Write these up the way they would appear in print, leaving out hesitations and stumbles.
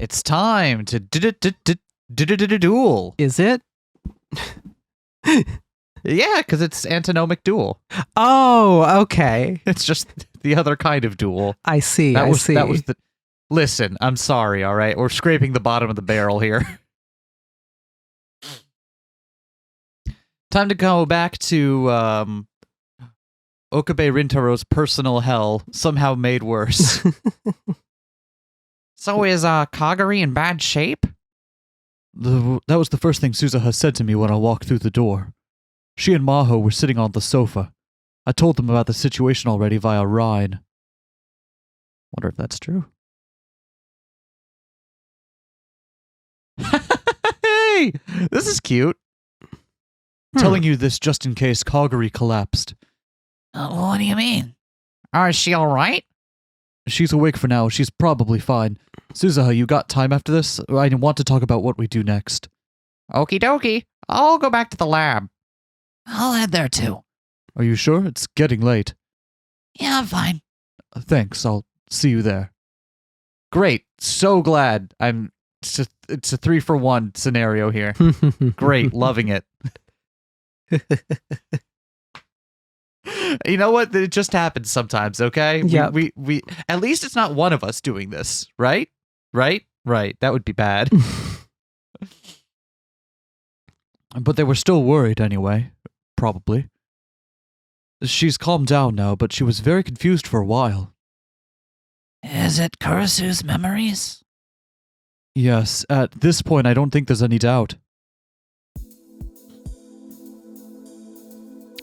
It's time to duel. Is it? Yeah, because it's antinomic duel. Oh, okay. It's just the other kind of duel. I see. That was see. that was the. Listen, I'm sorry. All right, we're scraping the bottom of the barrel here. Time to go back to Okabe Rintaro's personal hell, somehow made worse. So is Kagari in bad shape? That was the first thing Suzuha said to me when I walked through the door. She and Maho were sitting on the sofa. I told them about the situation already via Rhine. Wonder if that's true. Hey! This is cute. Telling you this just in case Kagari collapsed. What do you mean? Is she alright? She's awake for now. She's probably fine. Suzuha, you got time after this? I want to talk about what we do next. Okie dokie. I'll go back to the lab. I'll head there too. Are you sure? It's getting late. Yeah, I'm fine. Thanks. I'll see you there. Great. So glad. It's a 3-for-1 scenario here. Great. Loving it. You know what? It just happens sometimes, okay? Yeah. We at least it's not one of us doing this, right? Right? That would be bad. But they were still worried anyway. Probably. She's calmed down now, but she was very confused for a while. Is it Kurisu's memories? Yes, at this point I don't think there's any doubt.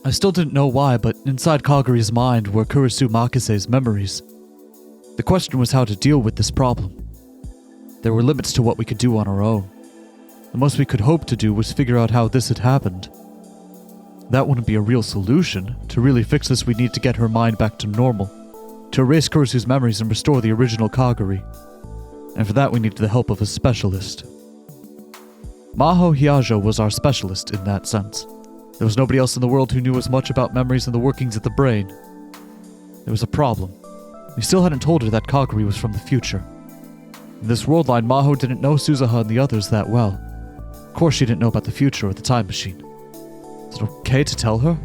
I still didn't know why, but inside Kagari's mind were Kurisu Makise's memories. The question was how to deal with this problem. There were limits to what we could do on our own. The most we could hope to do was figure out how this had happened. That wouldn't be a real solution. To really fix this, we'd need to get her mind back to normal, to erase Kurisu's memories and restore the original Kagari. And for that we needed the help of a specialist. Maho Hyajo was our specialist in that sense. There was nobody else in the world who knew as much about memories and the workings of the brain. There was a problem. We still hadn't told her that Kagari was from the future. In this worldline, Maho didn't know Suzuha and the others that well. Of course she didn't know about the future or the time machine. Is it okay to tell her?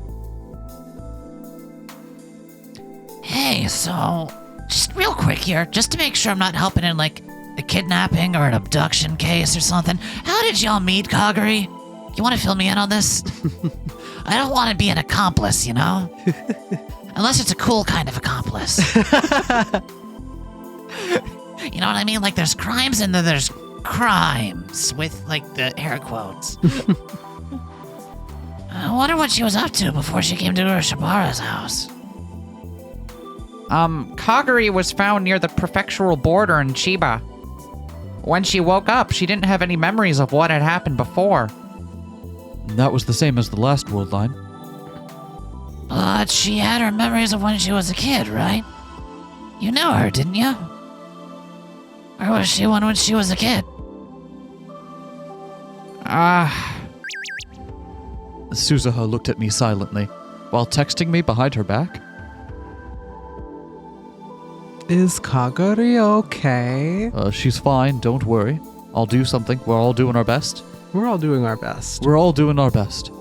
Hey, so, just real quick here, just to make sure I'm not helping in, like, a kidnapping or an abduction case or something. How did y'all meet, Kagari? You want to fill me in on this? I don't want to be an accomplice, you know? Unless it's a cool kind of accomplice. You know what I mean? Like, there's crimes and then there's crimes with, like, the air quotes. I wonder what she was up to before she came to Shibara's house. Kagari was found near the prefectural border in Chiba. When she woke up, she didn't have any memories of what had happened before. That was the same as the last world line. But she had her memories of when she was a kid, right? You knew her, didn't you? Or was she one when she was a kid? Suzuha looked at me silently, while texting me behind her back. Is Kagari okay? She's fine, don't worry. I'll do something. We're all doing our best. We're all doing our best. We're all doing our best.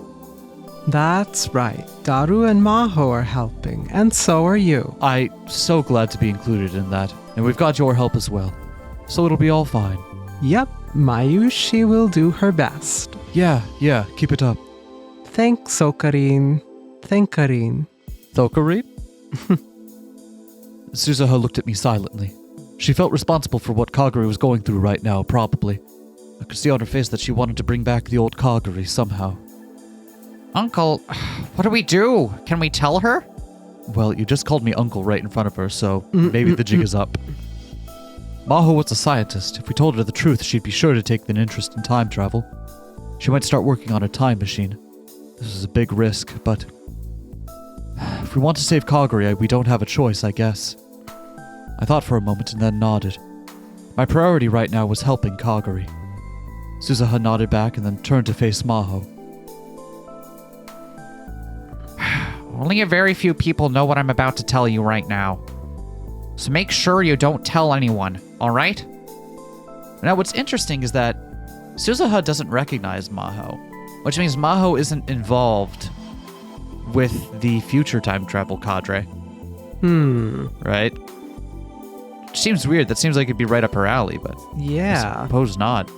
That's right. Daru and Maho are helping, and so are you. I'm so glad to be included in that, and we've got your help as well. So it'll be all fine. Yep, Mayushi will do her best. Yeah, keep it up. Thanks, Okarin. Thankarin. Thokarin? Suzuha looked at me silently. She felt responsible for what Kagari was going through right now, probably. I could see on her face that she wanted to bring back the old Kagari somehow. Uncle, what do we do? Can we tell her? Well, you just called me uncle right in front of her, so maybe the jig is up. Maho was a scientist. If we told her the truth, she'd be sure to take an interest in time travel. She might start working on a time machine. This is a big risk, but if we want to save Kagari, we don't have a choice, I guess. I thought for a moment and then nodded. My priority right now was helping Kagari. Suzuha nodded back and then turned to face Maho. Only a very few people know what I'm about to tell you right now. So make sure you don't tell anyone, alright? Now, what's interesting is that Suzuha doesn't recognize Maho, which means Maho isn't involved with the future time travel cadre. Right? Seems weird. That seems like it'd be right up her alley, but Yeah. I suppose not.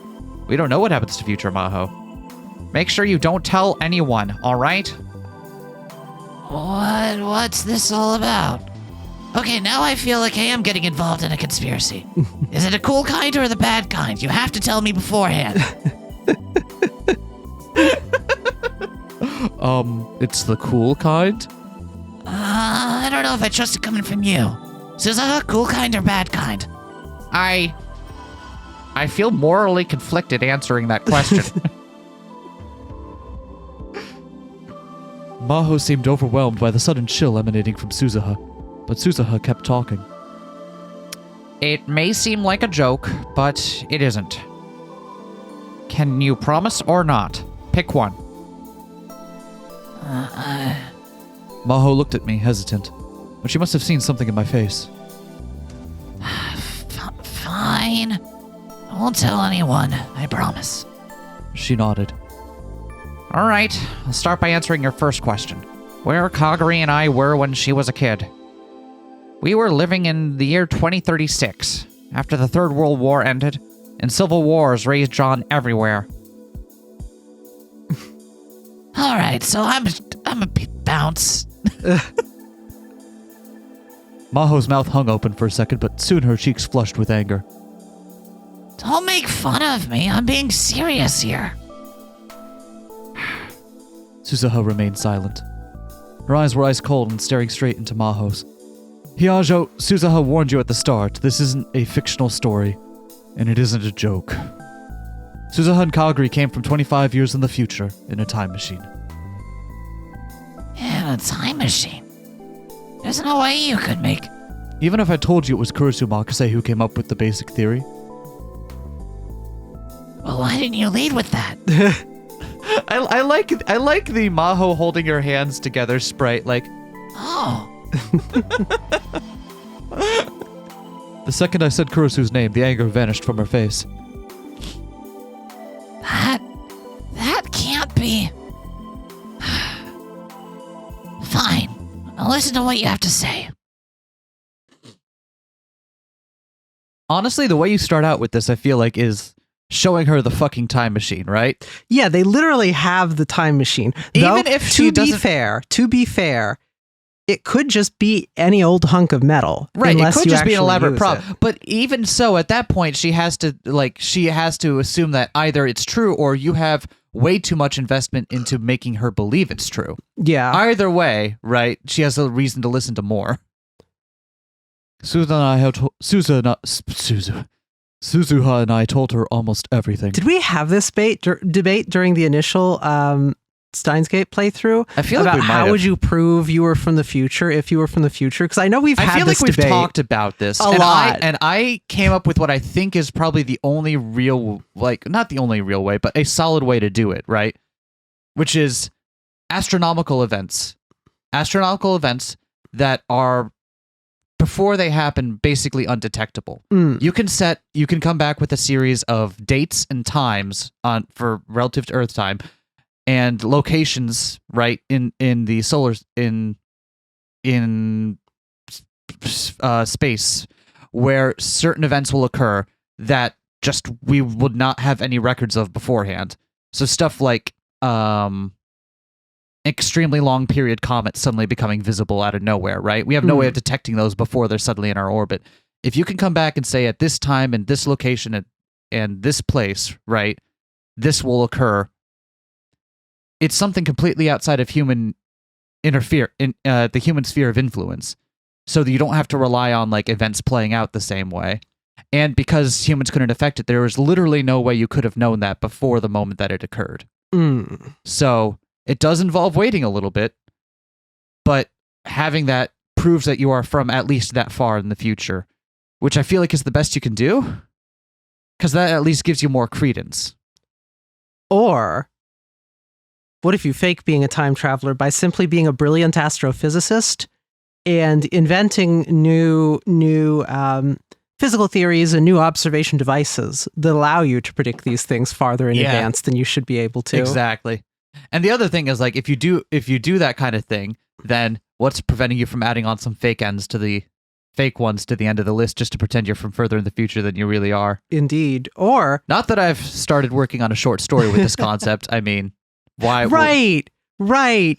We don't know what happens to future Maho. Make sure you don't tell anyone, all right? What's this all about? Okay, now I feel like I am getting involved in a conspiracy. Is it a cool kind or the bad kind? You have to tell me beforehand. It's the cool kind? I don't know if I trust it coming from you. Suzuha, cool kind or bad kind? I feel morally conflicted answering that question. Maho seemed overwhelmed by the sudden chill emanating from Suzuha, but Suzuha kept talking. It may seem like a joke, but it isn't. Can you promise or not? Pick one. Maho looked at me, hesitant, but she must have seen something in my face. Fine. I won't tell anyone, I promise. She nodded. All right, I'll start by answering your first question. Where Kagari and I were when she was a kid. We were living in the year 2036, after the Third World War ended, and civil wars raged on everywhere. All right, so I'm a bit bounce. Maho's mouth hung open for a second, but soon her cheeks flushed with anger. Don't make fun of me. I'm being serious here. Suzuha remained silent. Her eyes were ice cold and staring straight into Maho's. Hyajo, Suzuha warned you at the start. This isn't a fictional story, and it isn't a joke. Suzuha and Kagari came from 25 years in the future in a time machine. In a time machine? There's no way you could make... Even if I told you it was Kurisu Makise who came up with the basic theory. Well, why didn't you lead with that? I like the Maho holding her hands together sprite, like, Oh. the second I said Kurisu's name, the anger vanished from her face. That can't be... Fine. I'll listen to what you have to say. Honestly, the way you start out with this, I feel like, is showing her the fucking time machine, right? Yeah, they literally have the time machine. Even Though, if she to doesn't... be fair, it could just be any old hunk of metal. Right, it unless could you just be an actually elaborate use prop. it. But even so, at that point, she has to assume that either it's true or you have way too much investment into making her believe it's true. Yeah. Either way, right, she has a reason to listen to more. Suzuha and I told her almost everything. Did we have this debate during the initial Steins Gate playthrough? I feel like about we might how have. would you prove you were from the future if you were from the future? Because I know we've had I feel this like we've debate talked about this a lot. and I came up with what I think is probably the only real, like, not the only real way, but a solid way to do it, right? Which is astronomical events. Astronomical events that are, before they happen, basically undetectable. You can come back with a series of dates and times for relative to Earth time and locations, right, in the solar in space where certain events will occur that just we would not have any records of beforehand. So stuff like extremely long period comets suddenly becoming visible out of nowhere, right? We have no way of detecting those before they're suddenly in our orbit. If you can come back and say at this time and this location and this place, right, this will occur, it's something completely outside of human the human sphere of influence, so that you don't have to rely on like events playing out the same way. And because humans couldn't affect it, there was literally no way you could have known that before the moment that it occurred. So it does involve waiting a little bit, but having that proves that you are from at least that far in the future, which I feel like is the best you can do, because that at least gives you more credence. Or what if you fake being a time traveler by simply being a brilliant astrophysicist and inventing new physical theories and new observation devices that allow you to predict these things farther in Yeah. advance than you should be able to. Exactly. And the other thing is, like, if you do that kind of thing, then what's preventing you from adding on some fake ones to the end of the list just to pretend you're from further in the future than you really are? Indeed. Or Not that I've started working on a short story with this concept. I mean, why? right.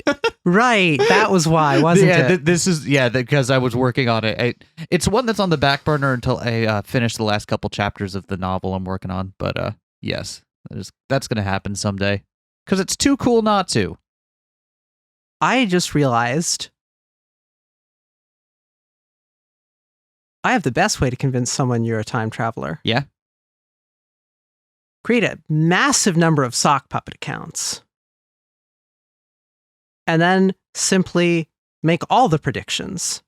That was why, wasn't it? This is because I was working on it. It's one that's on the back burner until I finish the last couple chapters of the novel I'm working on. But yes, that's gonna happen someday because it's too cool not to. I just realized I have the best way to convince someone you're a time traveler. Yeah. Create a massive number of sock puppet accounts. And then simply make all the predictions.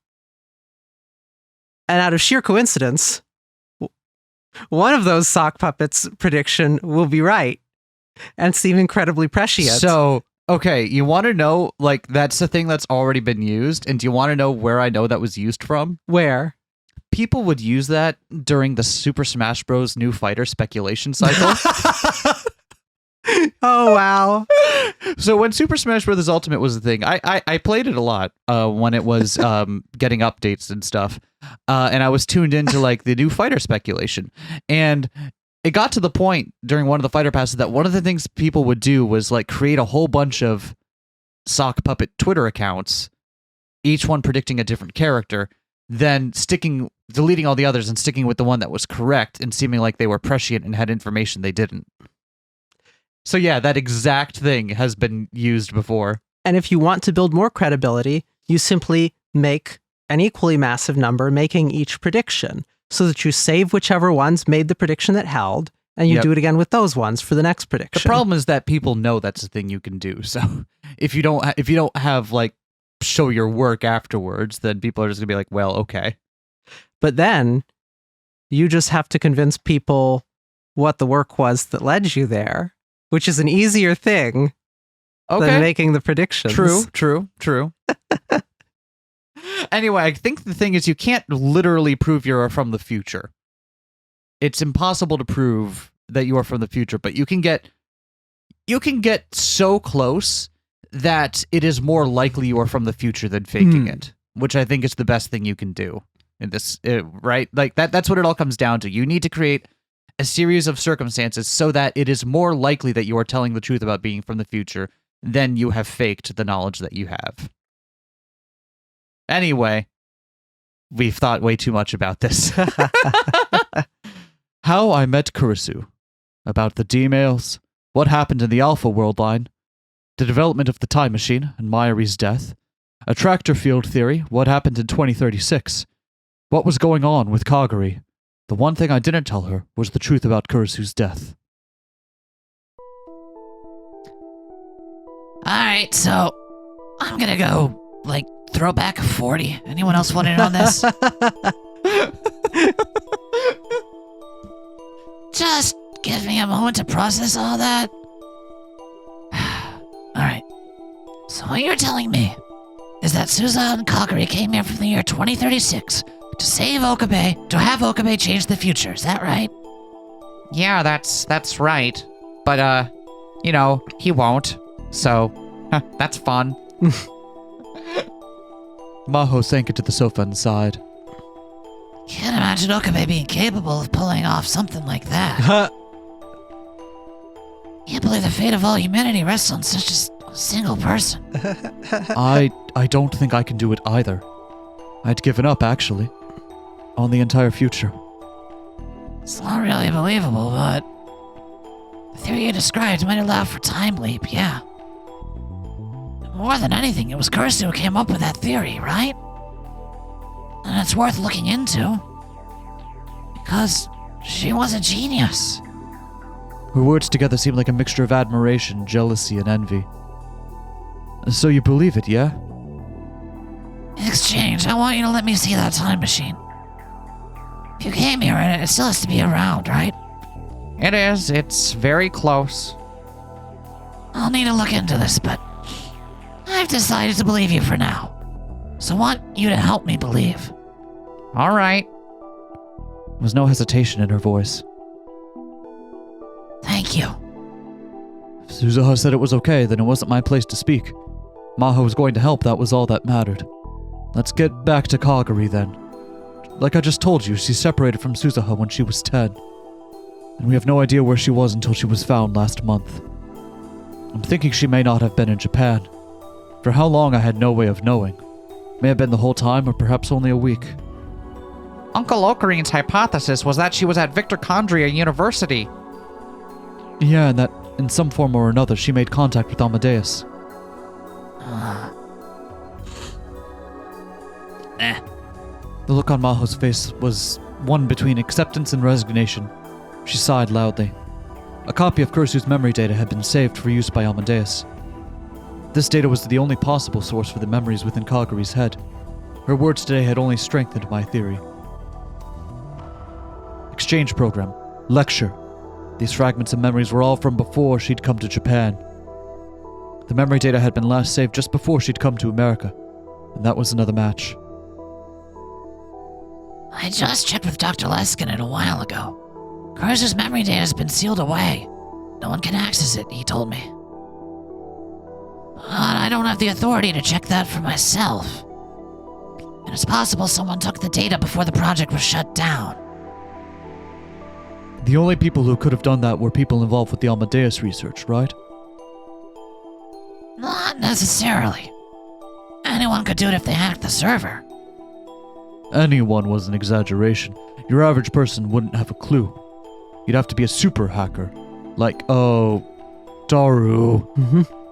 And out of sheer coincidence, one of those sock puppets' prediction will be right and seem incredibly prescient. So, okay, you want to know, like, that's the thing that's already been used, and do you want to know where I know that was used from? Where? People would use that during the Super Smash Bros. New fighter speculation cycle. Oh, wow. So when Super Smash Bros. Ultimate was the thing, I played it a lot when it was getting updates and stuff. And I was tuned into like the new fighter speculation. And it got to the point during one of the fighter passes that one of the things people would do was like create a whole bunch of sock puppet Twitter accounts, each one predicting a different character, then deleting all the others and sticking with the one that was correct and seeming like they were prescient and had information they didn't. So yeah, that exact thing has been used before. And if you want to build more credibility, you simply make an equally massive number making each prediction so that you save whichever ones made the prediction that held, and you do it again with those ones for the next prediction. The problem is that people know that's a thing you can do. So if you don't have like show your work afterwards, then people are just gonna be like, well, okay. But then you just have to convince people what the work was that led you there, which is an easier thing than making the predictions. True. Anyway, I think the thing is you can't literally prove you're from the future. It's impossible to prove that you are from the future, but you can get so close that it is more likely you are from the future than faking it, which I think is the best thing you can do in this, right? Like that's what it all comes down to. You need to create a series of circumstances so that it is more likely that you are telling the truth about being from the future than you have faked the knowledge that you have. Anyway, we've thought way too much about this. How I Met Kurisu. About the D-mails, what happened in the Alpha worldline, the development of the time machine and Mayuri's death, a tractor field theory, what happened in 2036, what was going on with Kagari. The one thing I didn't tell her was the truth about Kurisu's death. Alright, so I'm gonna go, like, throw back a 40. Anyone else want in on this? Just give me a moment to process all that. Alright. So what you're telling me is that Suza and Kagari came here from the year 2036 to save Okabe, to have Okabe change the future. Is that right? Yeah, that's right. But, he won't. So, that's fun. Maho sank into the sofa and sighed. Can't imagine Okabe being capable of pulling off something like that. Can't believe the fate of all humanity rests on such a single person. I don't think I can do it either. I'd given up, actually. On the entire future. It's not really believable, but the theory you described might allow for time leap, yeah. More than anything, it was Kurisu who came up with that theory, right? And it's worth looking into. Because she was a genius. Her words together seem like a mixture of admiration, jealousy, and envy. So you believe it, yeah? In exchange, I want you to let me see that time machine. If you came here, it still has to be around, right? It is. It's very close. I'll need to look into this, but I've decided to believe you for now. So I want you to help me believe. All right. There was no hesitation in her voice. Thank you. If Suzuha said it was okay, then it wasn't my place to speak. Maho was going to help, that was all that mattered. Let's get back to Kagari then. Like I just told you, she separated from Suzuha when she was 10. And we have no idea where she was until she was found last month. I'm thinking she may not have been in Japan. For how long I had no way of knowing. May have been the whole time, or perhaps only a week. Uncle Okarine's hypothesis was that she was at Victor Condria University. Yeah, and that in some form or another she made contact with Amadeus. The look on Maho's face was one between acceptance and resignation. She sighed loudly. A copy of Kurisu's memory data had been saved for use by Amadeus. This data was the only possible source for the memories within Kagari's head. Her words today had only strengthened my theory. Exchange program. Lecture. These fragments of memories were all from before she'd come to Japan. The memory data had been last saved just before she'd come to America, and that was another match. I just checked with Dr. Leskinen a while ago. Kurisu's memory data has been sealed away. No one can access it, he told me. But I don't have the authority to check that for myself. And it's possible someone took the data before the project was shut down. The only people who could have done that were people involved with the Amadeus research, right? Not necessarily. Anyone could do it if they hacked the server. Anyone was an exaggeration. Your average person wouldn't have a clue. You'd have to be a super hacker. Like, Daru.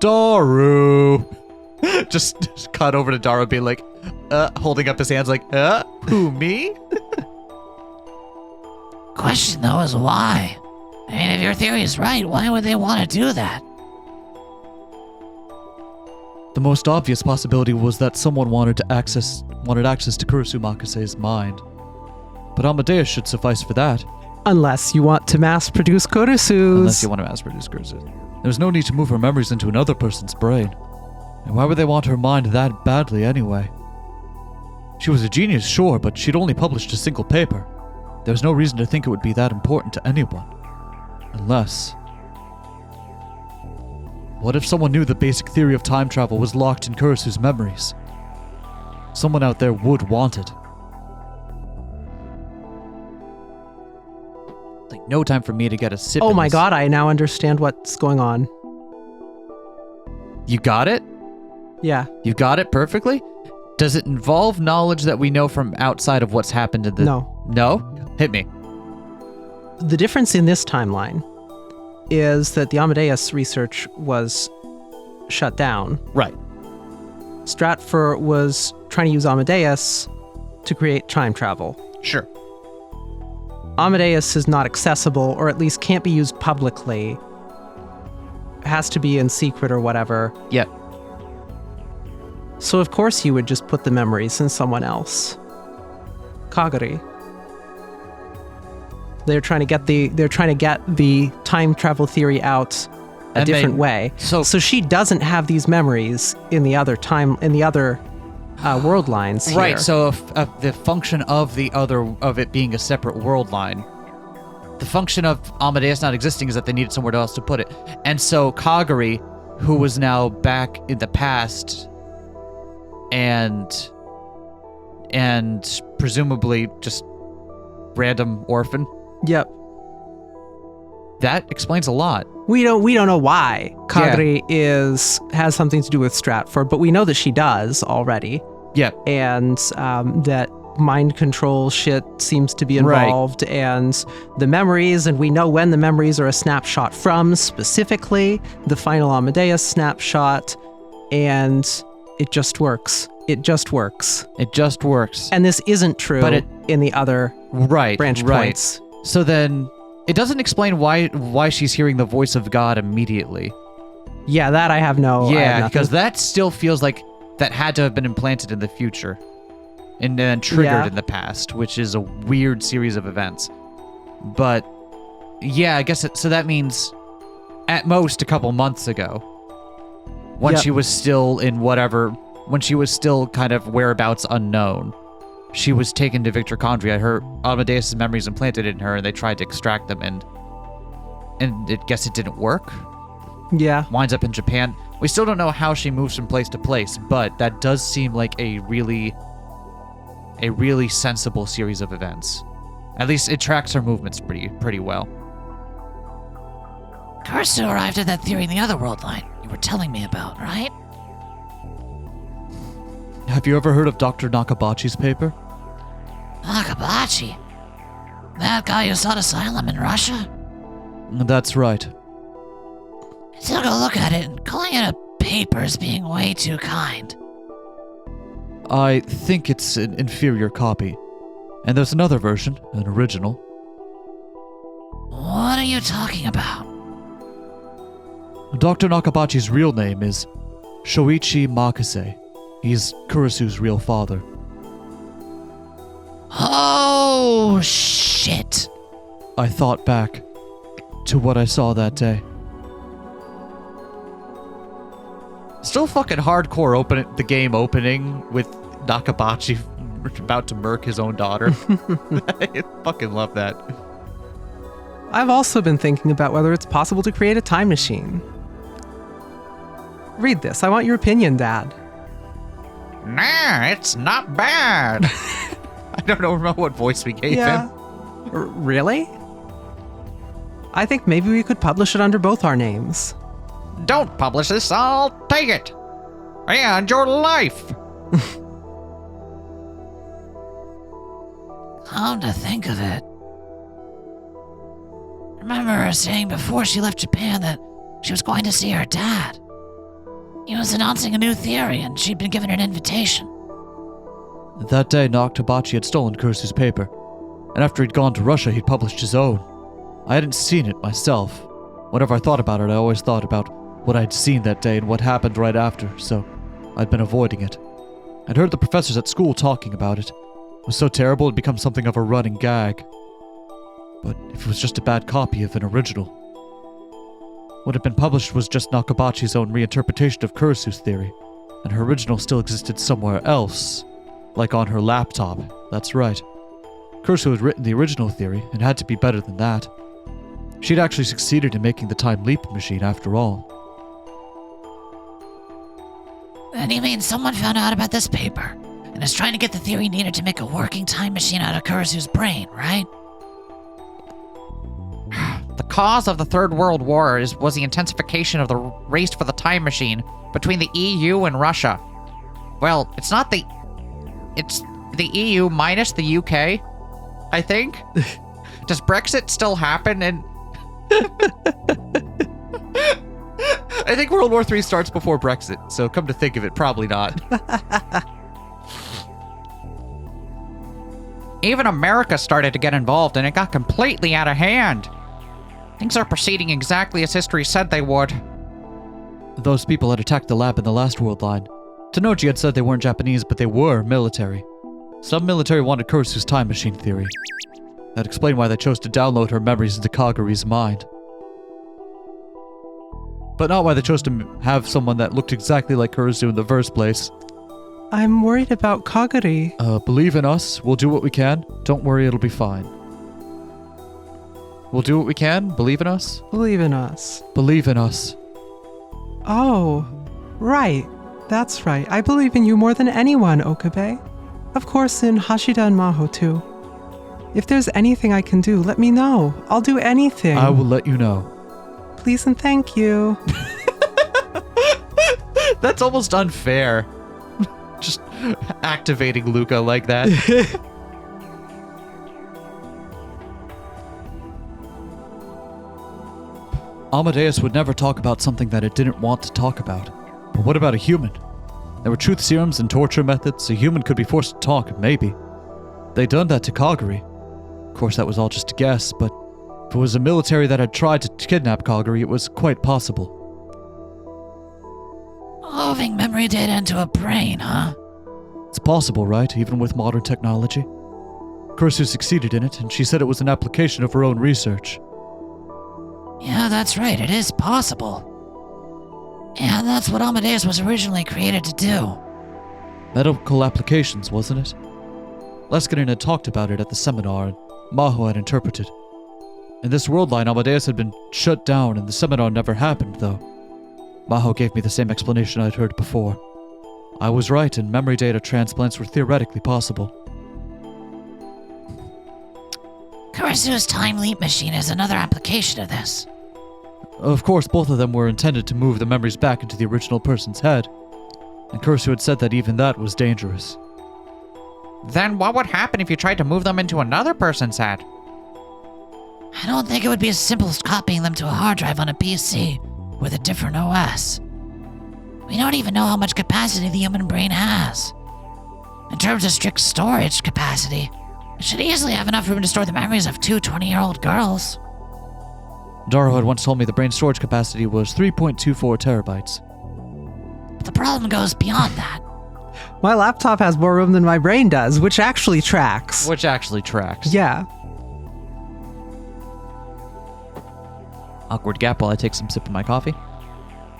Daru! just cut over to Daru being like, holding up his hands like, who, me? Question though is why? I mean, if your theory is right, why would they want to do that? The most obvious possibility was that someone wanted access to Kurisu Makise's mind. But Amadeus should suffice for that. Unless you want to mass-produce Kurisu's. Unless you want to mass-produce Kurisu. There's no need to move her memories into another person's brain. And why would they want her mind that badly anyway? She was a genius, sure, but she'd only published a single paper. There's no reason to think it would be that important to anyone. Unless... What if someone knew the basic theory of time travel was locked in Kurisu's memories? Someone out there would want it. Like, no time for me to get a sip. Oh in my this. god, I now understand what's going on. You got it? Yeah. You got it perfectly? Does it involve knowledge that we know from outside of what's happened in the... No. No? Hit me. The difference in this timeline is that the Amadeus research was shut down. Right. Stratfor was trying to use Amadeus to create time travel. Sure. Amadeus is not accessible, or at least can't be used publicly. Has to be in secret or whatever. Yep. So of course you would just put the memories in someone else. Kagari. They're trying to get the time travel theory out a different way. So she doesn't have these memories in the other world lines here. Right, so if the function of it being a separate world line, the function of Amadeus not existing is that they needed somewhere else to put it. And so Kagari, who was now back in the past and presumably just random orphan. Yep. That explains a lot. We don't know why Kagari has something to do with Stratfor, but we know that she does already. Yep. And that mind control shit seems to be involved, and the memories, and we know when the memories are a snapshot from, specifically the final Amadeus snapshot, and it just works. It just works. It just works. And this isn't true in the other branch points. So then, it doesn't explain why she's hearing the voice of God immediately. Yeah, that I have no... Yeah, because that still feels like that had to have been implanted in the future. And then triggered in the past, which is a weird series of events. But, yeah, I guess so that means at most a couple months ago. When she was still in whatever... When she was still kind of whereabouts unknown. she was taken to Victor Condry. Her Amadeus' memories implanted in her, and they tried to extract them, and I guess it didn't work. Yeah. Winds up in Japan. We still don't know how she moves from place to place, but that does seem like a really sensible series of events. At least it tracks her movements pretty well. Kurisu arrived at that theory in the other world line you were telling me about, right? Have you ever heard of Dr. Nakabachi's paper? Akabachi? That guy who sought asylum in Russia? That's right. I took a look at it, and calling it a paper is being way too kind. I think it's an inferior copy. And there's another version, an original. What are you talking about? Dr. Nakabachi's real name is Shoichi Makise. He's Kurisu's real father. Oh, shit. I thought back to what I saw that day. Still fucking hardcore the game opening with Nakabachi about to murk his own daughter. I fucking love that. I've also been thinking about whether it's possible to create a time machine. Read this. I want your opinion, Dad. Nah, it's not bad. I don't know what voice we gave him. Really? I think maybe we could publish it under both our names. Don't publish this, I'll take it. And your life. Come to think of it. Remember her saying before she left Japan that she was going to see her dad. He was announcing a new theory and she'd been given an invitation. That day, Nakabachi had stolen Kurisu's paper, and after he'd gone to Russia, he'd published his own. I hadn't seen it myself. Whenever I thought about it, I always thought about what I'd seen that day and what happened right after, so I'd been avoiding it. I'd heard the professors at school talking about it. It was so terrible it'd become something of a running gag. But if it was just a bad copy of an original, what had been published was just Nakabachi's own reinterpretation of Kurisu's theory, and her original still existed somewhere else, like on her laptop. That's right. Kurisu had written the original theory, and had to be better than that. She'd actually succeeded in making the time leap machine after all. And you mean someone found out about this paper and is trying to get the theory needed to make a working time machine out of Kurisu's brain, right? The cause of the Third World War was the intensification of the race for the time machine between the EU and Russia. Well, it's the EU minus the UK, I think. Does Brexit still happen? And I think World War III starts before Brexit, so come to think of it, probably not. Even America started to get involved, and it got completely out of hand. Things are proceeding exactly as history said they would. Those people had attacked the lab in the last world line. Tanoji had said they weren't Japanese, but they were military. Some military wanted Kurisu's time machine theory. That explained why they chose to download her memories into Kaguri's mind. But not why they chose to have someone that looked exactly like Kurisu in the first place. I'm worried about Kaguri. Believe in us. We'll do what we can. Don't worry, it'll be fine. We'll do what we can. Believe in us. Believe in us. Believe in us. Oh, right. That's right. I believe in you more than anyone, Okabe. Of course, in Hashida and Maho, too. If there's anything I can do, let me know. I'll do anything. I will let you know. Please and thank you. That's almost unfair. Just activating Luca like that. Amadeus would never talk about something that it didn't want to talk about. But what about a human? There were truth serums and torture methods. A human could be forced to talk, maybe. They'd done that to Kaguri. Of course, that was all just a guess, but if it was a military that had tried to kidnap Kaguri, it was quite possible. Moving memory data into a brain, huh? It's possible, right? Even with modern technology. Kurisu succeeded in it, and she said it was an application of her own research. Yeah, that's right. It is possible. And that's what Amadeus was originally created to do. Medical applications, wasn't it? Leskinnen had talked about it at the seminar, and Maho had interpreted. In this worldline, Amadeus had been shut down, and the seminar never happened, though. Maho gave me the same explanation I'd heard before. I was right, and memory data transplants were theoretically possible. Kurisu's time leap machine is another application of this. Of course, both of them were intended to move the memories back into the original person's head, and Kurisu had said that even that was dangerous. Then what would happen if you tried to move them into another person's head? I don't think it would be as simple as copying them to a hard drive on a PC with a different OS. We don't even know how much capacity the human brain has. In terms of strict storage capacity, it should easily have enough room to store the memories of two 20-year-old girls. Daro had once told me the brain storage capacity was 3.24 terabytes. But the problem goes beyond that. My laptop has more room than my brain does, which actually tracks. Which actually tracks. Yeah. Awkward gap while I take some sip of my coffee.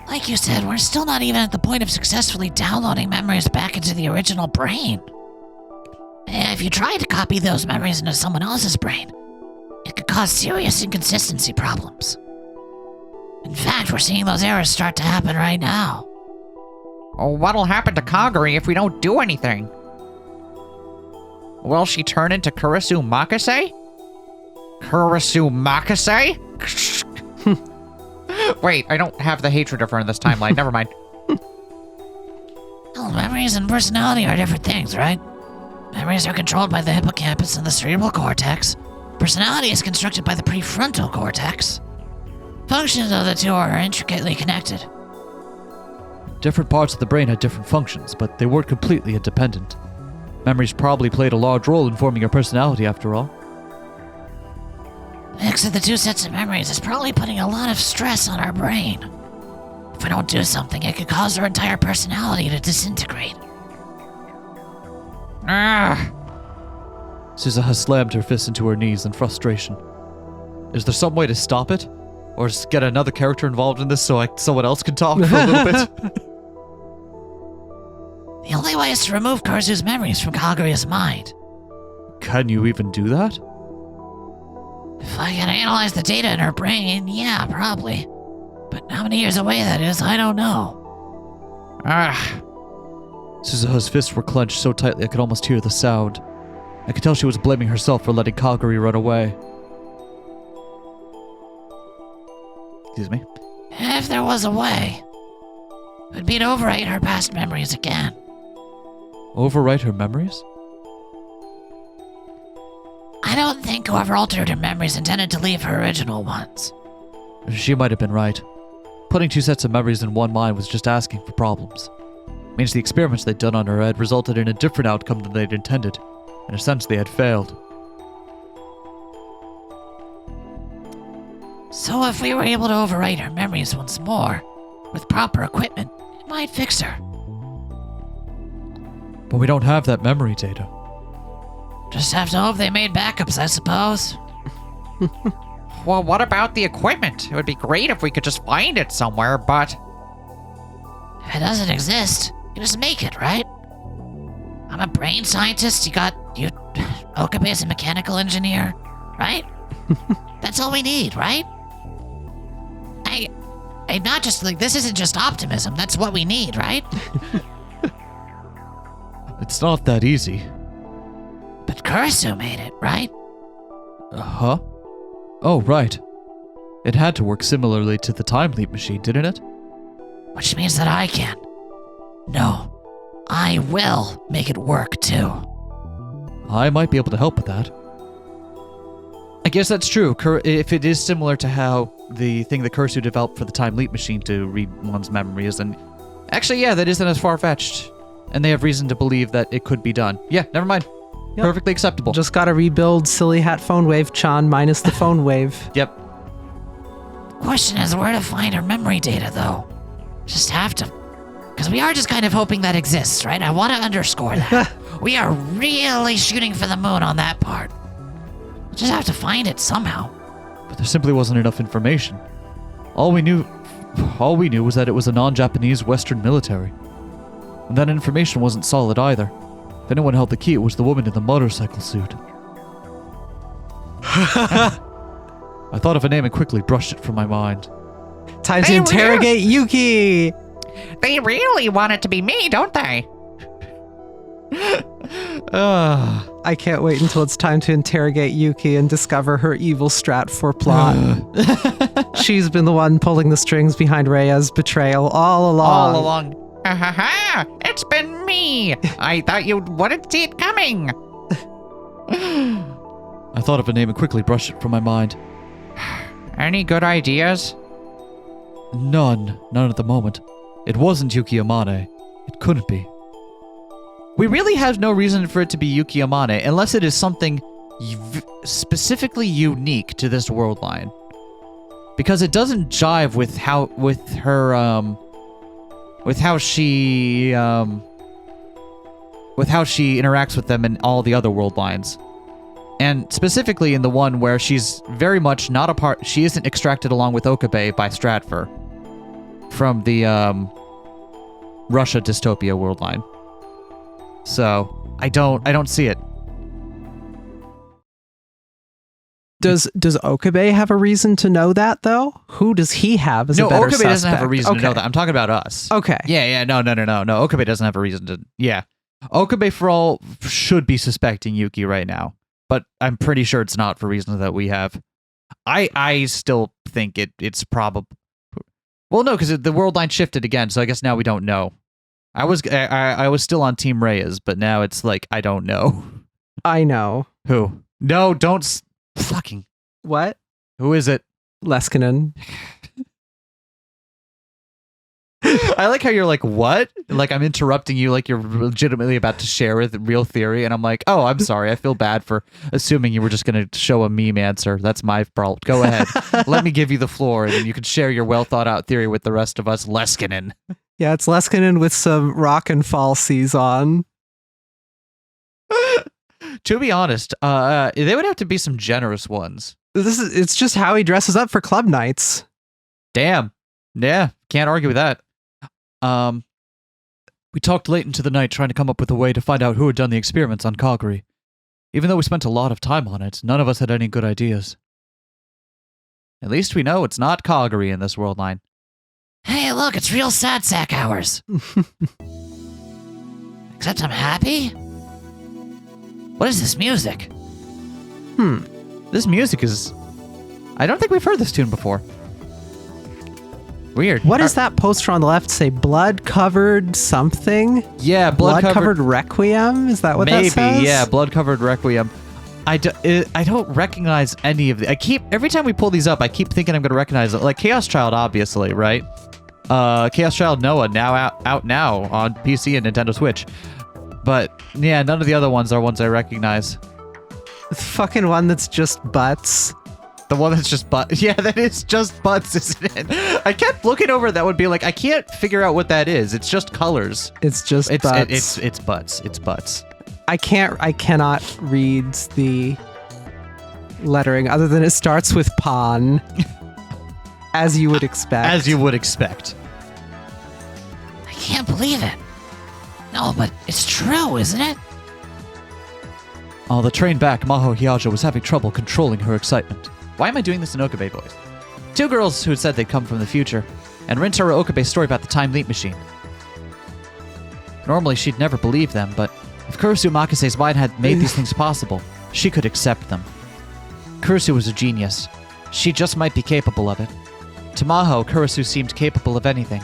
Like you said, we're still not even at the point of successfully downloading memories back into the original brain. If you try to copy those memories into someone else's brain, it could cause serious inconsistency problems. In fact, we're seeing those errors start to happen right now. Oh, what'll happen to Kaguri if we don't do anything? Will she turn into Kurisu Makise? Kurisu Makise? Wait, I don't have the hatred of her in this timeline. Never mind. Well, memories and personality are different things, right? Memories are controlled by the hippocampus and the cerebral cortex. Personality is constructed by the prefrontal cortex. Functions of the two are intricately connected. Different parts of the brain had different functions, but they weren't completely independent. Memories probably played a large role in forming your personality, after all. The mix of the two sets of memories is probably putting a lot of stress on our brain. If we don't do something, it could cause our entire personality to disintegrate. Suzuha slammed her fist into her knees in frustration. Is there some way to stop it? Or just get another character involved in this so someone else can talk for a little bit? The only way is to remove Kurisu's memories from Kaguri's mind. Can you even do that? If I can analyze the data in her brain, yeah, probably. But how many years away that is, I don't know. Suzuha's fists were clenched so tightly I could almost hear the sound. I could tell she was blaming herself for letting Kaguri run away. Excuse me. If there was a way, it would be to overwrite her past memories again. Overwrite her memories? I don't think whoever altered her memories intended to leave her original ones. She might have been right. Putting two sets of memories in one mind was just asking for problems. Means the experiments they'd done on her had resulted in a different outcome than they'd intended. In a sense, they had failed. So if we were able to overwrite her memories once more, with proper equipment, it might fix her. But we don't have that memory data. Just have to hope they made backups, I suppose. Well, what about the equipment? It would be great if we could just find it somewhere, but... If it doesn't exist, you just make it, right? I'm a brain scientist, you Okabe's a mechanical engineer, right? That's all we need, right? I'm not just like, this isn't just optimism, that's what we need, right? It's not that easy. But Kurisu made it, right? Huh? Oh, right. It had to work similarly to the time leap machine, didn't it? Which means that I can. No, I will make it work too. I might be able to help with that. I guess that's true. If it is similar to how the thing that Kurisu developed for the time leap machine to read one's memories, then actually, yeah, that isn't as far-fetched. And they have reason to believe that it could be done. Yeah, never mind. Yep. Perfectly acceptable. Just gotta rebuild Silly Hat Phone Wave Chan minus the phone wave. Yep. Question is where to find her memory data, though. Just have to. Because we are just kind of hoping that exists, right? I want to underscore that. We are really shooting for the moon on that part. We'll just have to find it somehow. But there simply wasn't enough information. All we knew was that it was a non-Japanese Western military. And that information wasn't solid either. If anyone held the key, it was the woman in the motorcycle suit. I thought of a name and quickly brushed it from my mind. Time to interrogate Yuki! They really want it to be me, don't they? I can't wait until it's time to interrogate Yuki and discover her evil Stratfor plot. She's been the one pulling the strings behind Rhea's betrayal all along. All along. Ha ha ha! It's been me! I thought you wouldn't see it coming! I thought of a name and quickly brushed it from my mind. Any good ideas? None at the moment. It wasn't Yuki Amane. It couldn't be. We really have no reason for it to be Yuki Amane unless it is something specifically unique to this world line. Because it doesn't jive with how she interacts with them in all the other world lines. And specifically in the one where she's very much not a part, she isn't extracted along with Okabe by Stratfor from the Russia dystopia world line. So I don't see it. Does Okabe have a reason to know that though? Who does he have as a better Okabe suspect? doesn't have a reason to know that. I'm talking about us. Okay. Yeah, no. Okabe doesn't have a reason to. Yeah, Okabe for all should be suspecting Yuki right now, but I'm pretty sure it's not for reasons that we have. I still think it's probably. Well, no, because the world line shifted again, so I guess now we don't know. I was still on Team Reyes, but now it's like I don't know. I know. Who? No, don't. Fucking. What? Who is it? Leskinen. I like how you're like, what? Like I'm interrupting you like you're legitimately about to share a real theory, and I'm like, oh, I'm sorry. I feel bad for assuming you were just going to show a meme answer. That's my fault. Go ahead. Let me give you the floor, and then you can share your well thought out theory with the rest of us. Leskinen. Yeah, it's Leskinen with some rock and falsies on. To be honest, they would have to be some generous ones. It's just how he dresses up for club nights. Damn. Yeah, can't argue with that. We talked late into the night trying to come up with a way to find out who had done the experiments on Kaguri. Even though we spent a lot of time on it, none of us had any good ideas. At least we know it's not Kaguri in this world line. Hey, look, it's real sad sack hours. Except I'm happy. What is this music? This music is... I don't think we've heard this tune before. Weird. What does that poster on the left say? Blood-covered something? Yeah, Blood-covered Requiem? Is that what maybe, that says? yeah, blood-covered Requiem. I don't recognize any of the... Every time we pull these up, I keep thinking I'm going to recognize it. Like Chaos Child, obviously, right? Chaos Child Noah, now out now on PC and Nintendo Switch. But, yeah, none of the other ones are ones I recognize. The fucking one that's just butts. The one that's just butts. Yeah, that is just butts, isn't it? I kept looking over that would be like, I can't figure out what that is. It's just colors. It's just butts. It's butts. It's butts. I cannot read the lettering other than it starts with pawn. As you would expect. As you would expect. I can't believe it. No, but it's true, isn't it? On the train back, Maho Hyaja was having trouble controlling her excitement. Why am I doing this in Okabe voice? Two girls who had said they'd come from the future, and Rintaro Okabe's story about the time leap machine. Normally, she'd never believe them, but if Kurisu Makise's mind had made these things possible, she could accept them. Kurisu was a genius. She just might be capable of it. To Maho, Kurisu seemed capable of anything.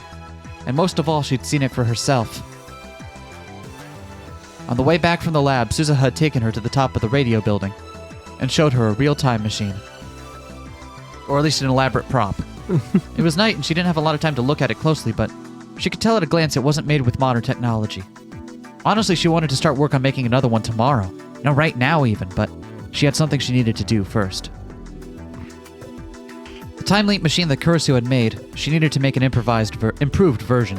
And most of all, she'd seen it for herself. On the way back from the lab, Suzuha had taken her to the top of the radio building and showed her a real time machine. Or at least an elaborate prop. It was night and she didn't have a lot of time to look at it closely, but she could tell at a glance it wasn't made with modern technology. Honestly, she wanted to start work on making another one tomorrow. Right now even, but she had something she needed to do first. The time leap machine that Kurisu had made, she needed to make an improved version.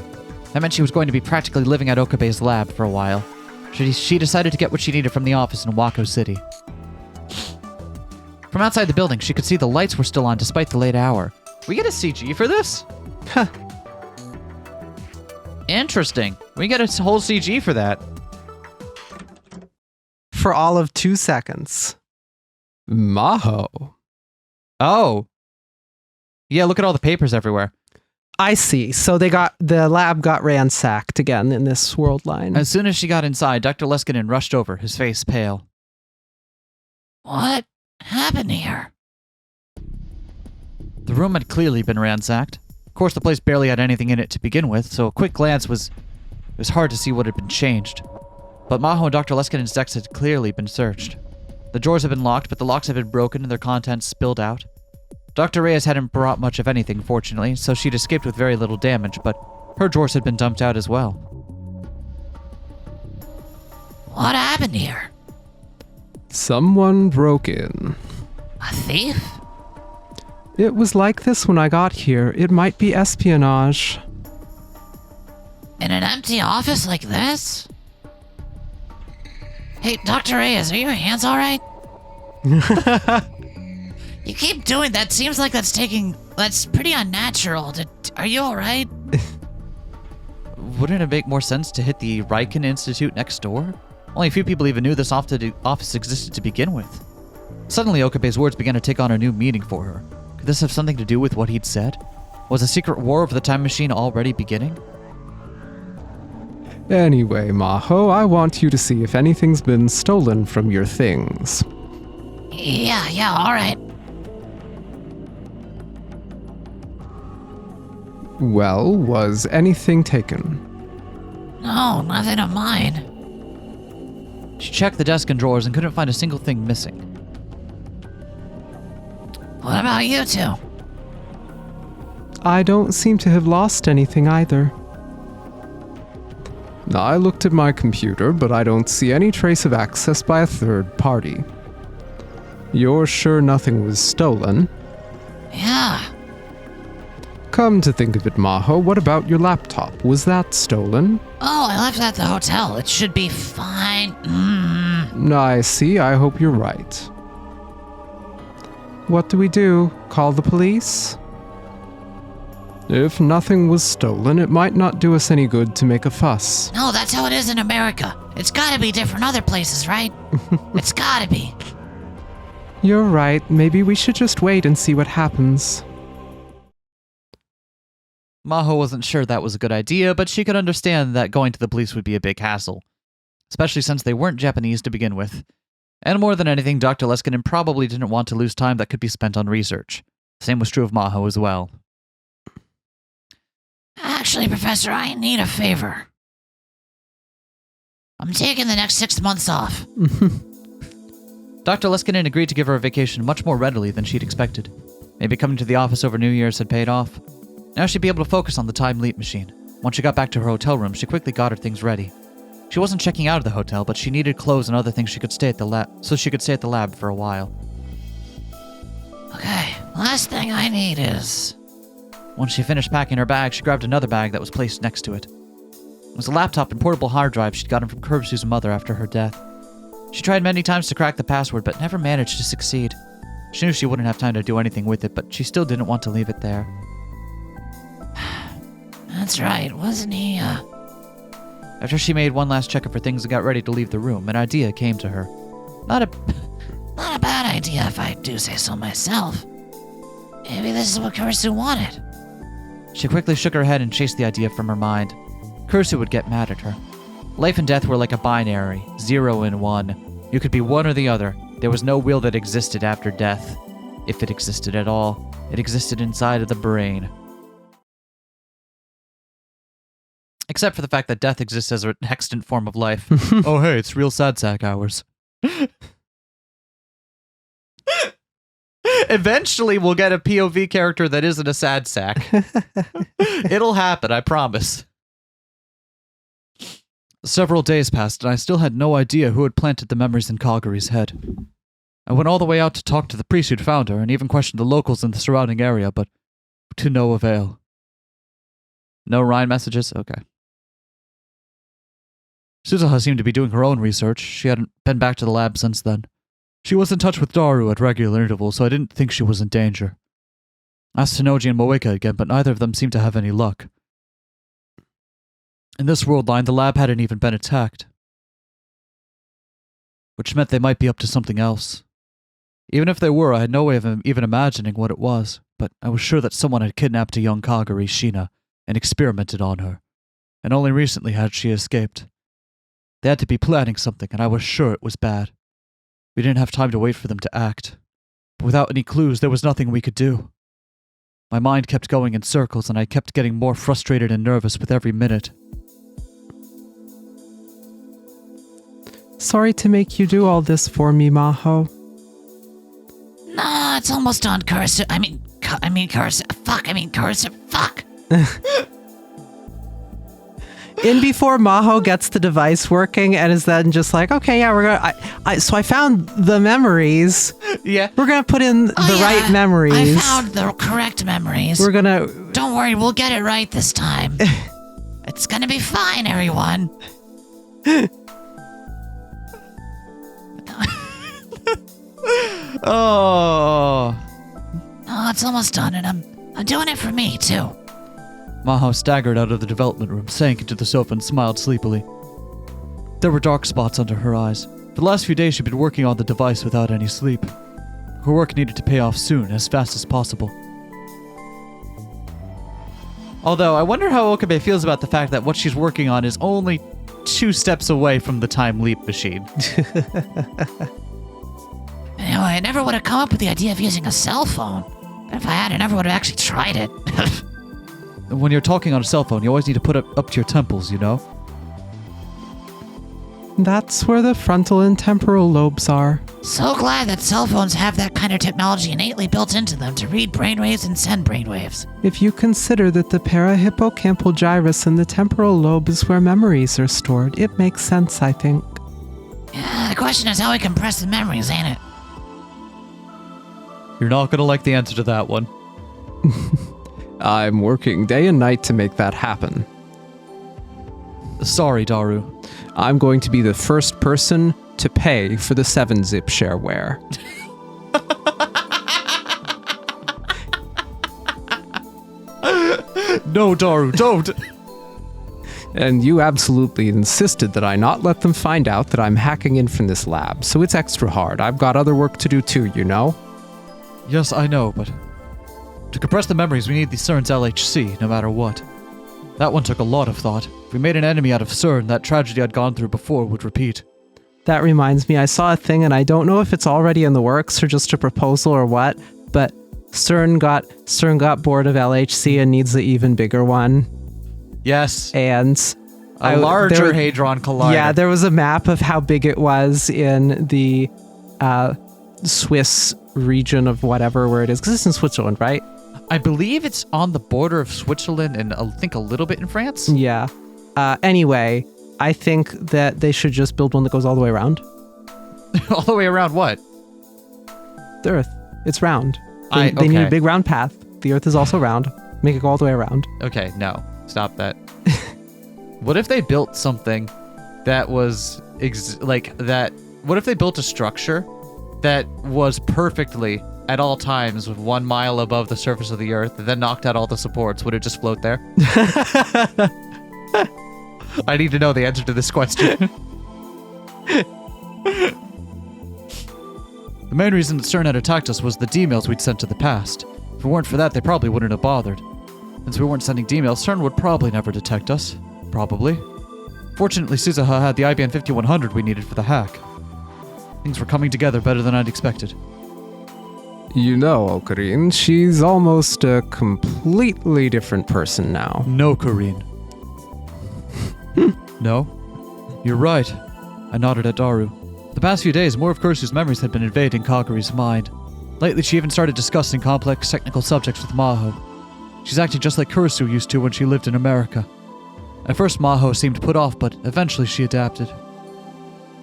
That meant she was going to be practically living at Okabe's lab for a while. She decided to get what she needed from the office in Wako City. From outside the building, she could see the lights were still on despite the late hour. We get a CG for this? Huh. Interesting. We get a whole CG for that. for all of 2 seconds. Maho. Oh. Yeah, look at all the papers everywhere. I see. So the lab got ransacked again in this worldline. As soon as she got inside, Dr. Leskinen rushed over, his face pale. What happened here? The room had clearly been ransacked. Of course, the place barely had anything in it to begin with, so a quick glance it was hard to see what had been changed. But Maho and Dr. Leskinen's decks had clearly been searched. The drawers had been locked, but the locks had been broken and their contents spilled out. Dr. Reyes hadn't brought much of anything, fortunately, so she'd escaped with very little damage, but her drawers had been dumped out as well. What happened here? Someone broke in. A thief? It was like this when I got here. It might be espionage. In an empty office like this? Hey, Dr. Reyes, are your hands alright? You keep doing that. Seems like that's pretty unnatural. Are you alright? Wouldn't it make more sense to hit the Riken Institute next door? Only a few people even knew this office existed to begin with. Suddenly, Okabe's words began to take on a new meaning for her. Could this have something to do with what he'd said? Was a secret war of the time machine already beginning? Anyway, Maho, I want you to see if anything's been stolen from your things. Yeah, alright. Well, was anything taken? No, nothing of mine. She checked the desk and drawers and couldn't find a single thing missing. What about you two? I don't seem to have lost anything either. I looked at my computer, but I don't see any trace of access by a third party. You're sure nothing was stolen? Yeah. Come to think of it, Maho, what about your laptop? Was that stolen? Oh, I left it at the hotel. It should be fine. I see. I hope you're right. What do we do? Call the police? If nothing was stolen, it might not do us any good to make a fuss. No, that's how it is in America. It's gotta be different other places, right? It's gotta be. You're right. Maybe we should just wait and see what happens. Maho wasn't sure that was a good idea, but she could understand that going to the police would be a big hassle, especially since they weren't Japanese to begin with. And more than anything, Dr. Leskinen probably didn't want to lose time that could be spent on research. The same was true of Maho as well. Actually, Professor, I need a favor. I'm taking the next 6 months off. Dr. Leskinen agreed to give her a vacation much more readily than she'd expected. Maybe coming to the office over New Year's had paid off. Now she'd be able to focus on the time leap machine. Once she got back to her hotel room, she quickly got her things ready. She wasn't checking out of the hotel, but she needed clothes and other things she could stay at the lab for a while. Okay, last thing I need is... Once she finished packing her bag, she grabbed another bag that was placed next to it. It was a laptop and portable hard drive she'd gotten from Kurisu's mother after her death. She tried many times to crack the password, but never managed to succeed. She knew she wouldn't have time to do anything with it, but she still didn't want to leave it there. That's right, wasn't he, After she made one last check of her things and got ready to leave the room, an idea came to her. Not a bad idea if I do say so myself. Maybe this is what Kurisu wanted. She quickly shook her head and chased the idea from her mind. Kurisu would get mad at her. Life and death were like a binary, 0 and 1. You could be one or the other. There was no will that existed after death. If it existed at all, it existed inside of the brain. Except for the fact that death exists as an extant form of life. Oh hey, it's real sad sack hours. Eventually we'll get a POV character that isn't a sad sack. It'll happen, I promise. Several days passed, and I still had no idea who had planted the memories in Kaguri's head. I went all the way out to talk to the priest who'd found her, and even questioned the locals in the surrounding area, but to no avail. No Ryan messages? Okay. Suzuha seemed to be doing her own research. She hadn't been back to the lab since then. She was in touch with Daru at regular intervals, so I didn't think she was in danger. I asked Tanoji and Moeka again, but neither of them seemed to have any luck. In this world line, the lab hadn't even been attacked. which meant they might be up to something else. Even if they were, I had no way of even imagining what it was, but I was sure that someone had kidnapped a young Kagari, Shina, and experimented on her, and only recently had she escaped. They had to be planning something, and I was sure it was bad. We didn't have time to wait for them to act. But without any clues, there was nothing we could do. My mind kept going in circles, and I kept getting more frustrated and nervous with every minute. Sorry to make you do all this for me, Maho. Nah, it's almost done, Kurisu. Kurisu. Fuck. In before Maho gets the device working and is then just like, okay, yeah, we're gonna. So I found the memories. Yeah. We're gonna put in the right memories. I found the correct memories. We're gonna. Don't worry, we'll get it right this time. It's gonna be fine, everyone. Oh. Oh, it's almost done, and I'm doing it for me too. Maho staggered out of the development room, sank into the sofa, and smiled sleepily. There were dark spots under her eyes. For the last few days, she'd been working on the device without any sleep. Her work needed to pay off soon, as fast as possible. Although, I wonder how Okabe feels about the fact that what she's working on is only 2 steps away from the time leap machine. Anyway, I never would have come up with the idea of using a cell phone. But if I had, I never would have actually tried it. When you're talking on a cell phone, you always need to put it up to your temples, you know? That's where the frontal and temporal lobes are. So glad that cell phones have that kind of technology innately built into them to read brainwaves and send brainwaves. If you consider that the parahippocampal gyrus in the temporal lobe is where memories are stored, it makes sense, I think. Yeah, the question is how we compress the memories, ain't it? You're not gonna like the answer to that one. I'm working day and night to make that happen. Sorry, Daru. I'm going to be the first person to pay for the 7-zip shareware. No, Daru, don't! And you absolutely insisted that I not let them find out that I'm hacking in from this lab, so it's extra hard. I've got other work to do too, you know? Yes, I know, but to compress the memories, we need the CERN's LHC, no matter what. That one took a lot of thought. If we made an enemy out of CERN, that tragedy I'd gone through before would repeat. That reminds me, I saw a thing, and I don't know if it's already in the works or just a proposal or what, but CERN got bored of LHC and needs the even bigger one. Yes. And A larger Hadron Collider. Yeah, there was a map of how big it was in the Swiss region of whatever where it is, because it's in Switzerland, right? I believe it's on the border of Switzerland and I think a little bit in France. Yeah. Anyway, I think that they should just build one that goes all the way around. All the way around what? The Earth. It's round. They need a big round path. The Earth is also round. Make it go all the way around. Okay, no. Stop that. What if they built something that was what if they built a structure that was perfectly at all times 1 mile above the surface of the Earth and then knocked out all the supports? Would it just float there? I need to know the answer to this question. The main reason that CERN had attacked us was the D-mails we'd sent to the past. If it weren't for that, they probably wouldn't have bothered. Since we weren't sending D-mails, CERN would probably never detect us. Probably. Fortunately, Suzuha had the IBM 5100 we needed for the hack. Things were coming together better than I'd expected. You know, Ocarine, she's almost a completely different person now. No, Karine. No? You're right. I nodded at Daru. The past few days, more of Kurisu's memories had been invading Kaguri's mind. Lately, she even started discussing complex technical subjects with Maho. She's acting just like Kurisu used to when she lived in America. At first, Maho seemed put off, but eventually she adapted.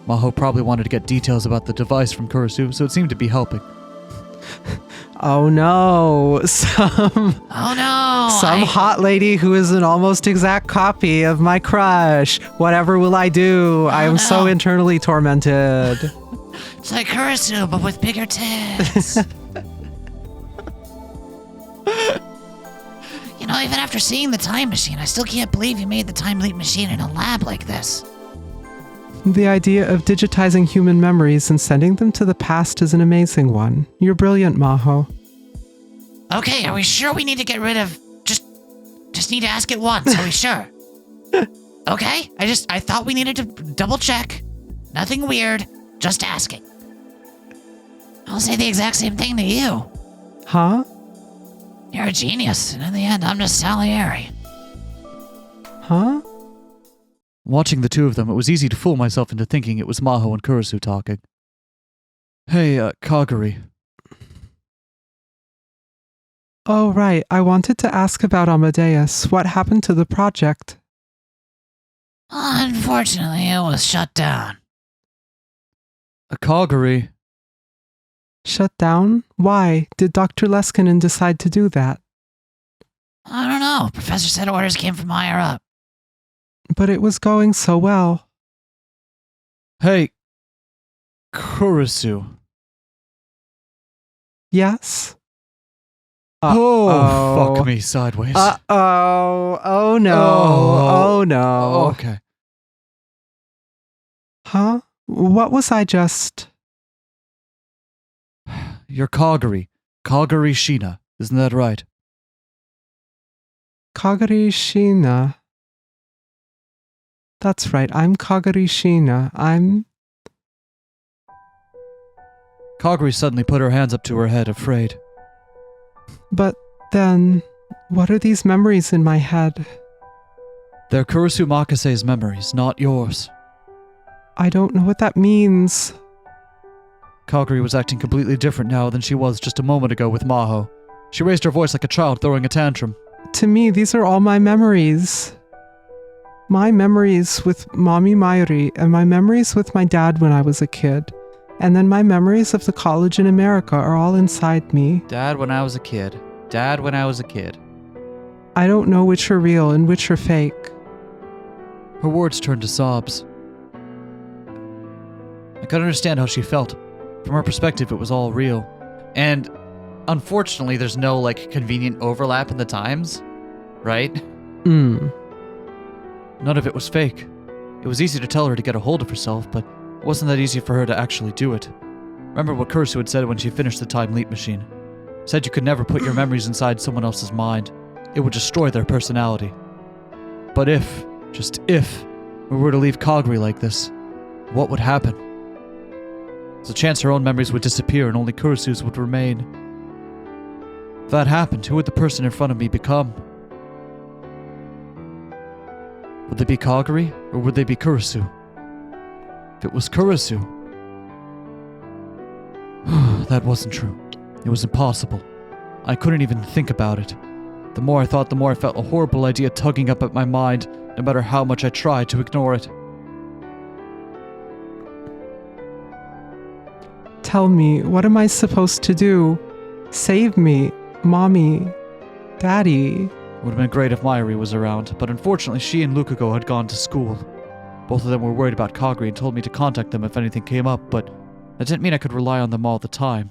Maho probably wanted to get details about the device from Kurisu, so it seemed to be helping. Oh no, some hot lady who is an almost exact copy of my crush. Whatever will I do? I am so internally tormented. It's like Kurisu, but with bigger tits. You know, even after seeing the time machine, I still can't believe you made the time leap machine in a lab like this. The idea of digitizing human memories and sending them to the past is an amazing one. You're brilliant, Maho. Okay, are we sure we need to get rid of... Just need to ask it once, are we sure? Okay, I thought we needed to double check. Nothing weird, just asking. I'll say the exact same thing to you. Huh? You're a genius, and in the end, I'm just Salieri. Huh? Watching the two of them, it was easy to fool myself into thinking it was Maho and Kurisu talking. Hey, Kaguri. Oh, right. I wanted to ask about Amadeus. What happened to the project? Unfortunately, it was shut down. Kaguri. Shut down? Why? Did Dr. Leskinen decide to do that? I don't know. Professor said orders came from higher up. But it was going so well. Hey, Kurisu. Yes? Oh, fuck me sideways. Uh-oh. Oh, no. Oh. Oh, no. Okay. Huh? What was I just... You're Kaguri. Kaguri Shina. Isn't that right? Kaguri Shina. That's right. I'm Kaguri Shina. Kaguri suddenly put her hands up to her head, afraid. But then, what are these memories in my head? They're Kurisu Makise's memories, not yours. I don't know what that means. Kaguri was acting completely different now than she was just a moment ago with Maho. She raised her voice like a child throwing a tantrum. To me, these are all my memories. My memories with Mommy Mayuri and my memories with my dad when I was a kid. And then my memories of the college in America are all inside me. Dad when I was a kid. Dad when I was a kid. I don't know which are real and which are fake. Her words turned to sobs. I could understand how she felt. From her perspective, it was all real. And unfortunately, there's no like convenient overlap in the times, right? Hmm. None of it was fake. It was easy to tell her to get a hold of herself, but it wasn't that easy for her to actually do it. Remember what Kurisu had said when she finished the time leap machine. Said you could never put your memories inside someone else's mind. It would destroy their personality. But if, just if, we were to leave Kaguri like this, what would happen? There's a chance her own memories would disappear and only Kurisu's would remain. If that happened, who would the person in front of me become? Would they be Kaguri, or would they be Kurisu? If it was Kurisu... that wasn't true. It was impossible. I couldn't even think about it. The more I thought, the more I felt a horrible idea tugging up at my mind, no matter how much I tried to ignore it. Tell me, what am I supposed to do? Save me, Mommy, Daddy. Would have been great if Mayuri was around, but unfortunately she and Lukago had gone to school. Both of them were worried about Kaguri and told me to contact them if anything came up, but that didn't mean I could rely on them all the time.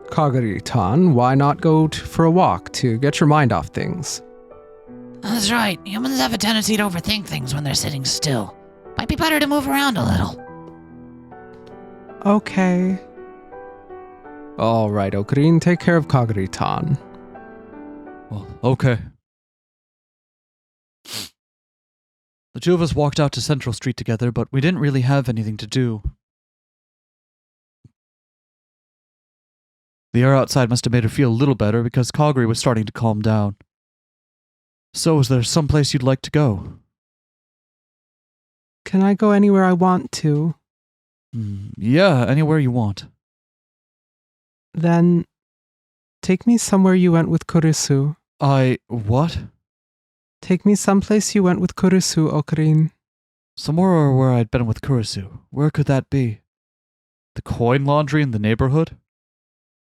Kaguri-tan, why not go for a walk to get your mind off things? That's right. Humans have a tendency to overthink things when they're sitting still. Might be better to move around a little. Okay. Alright, Okarin, take care of Kaguri-tan. Well, okay. The two of us walked out to Central Street together, but we didn't really have anything to do. The air outside must have made her feel a little better because Kaguri was starting to calm down. So, is there someplace you'd like to go? Can I go anywhere I want to? Yeah, anywhere you want. Then, take me somewhere you went with Kurisu. What? Take me someplace you went with Kurisu, Okarin. Somewhere where I'd been with Kurisu. Where could that be? The coin laundry in the neighborhood?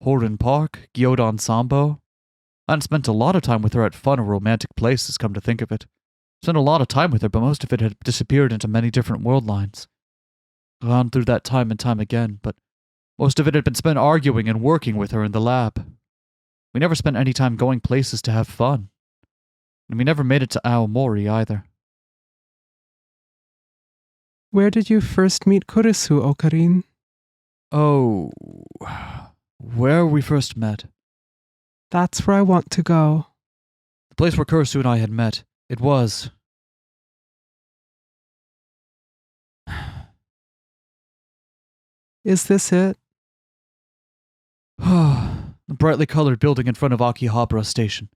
Horin Park? Gyodon Sambo? I hadn't spent a lot of time with her at fun or romantic places, come to think of it. Spent a lot of time with her, but most of it had disappeared into many different world lines. Gone through that time and time again, but most of it had been spent arguing and working with her in the lab. We never spent any time going places to have fun. And we never made it to Aomori either. Where did you first meet Kurisu, Okarin? Oh, where we first met. That's where I want to go. The place where Kurisu and I had met. It was. Is this it? The brightly colored building in front of Akihabara Station.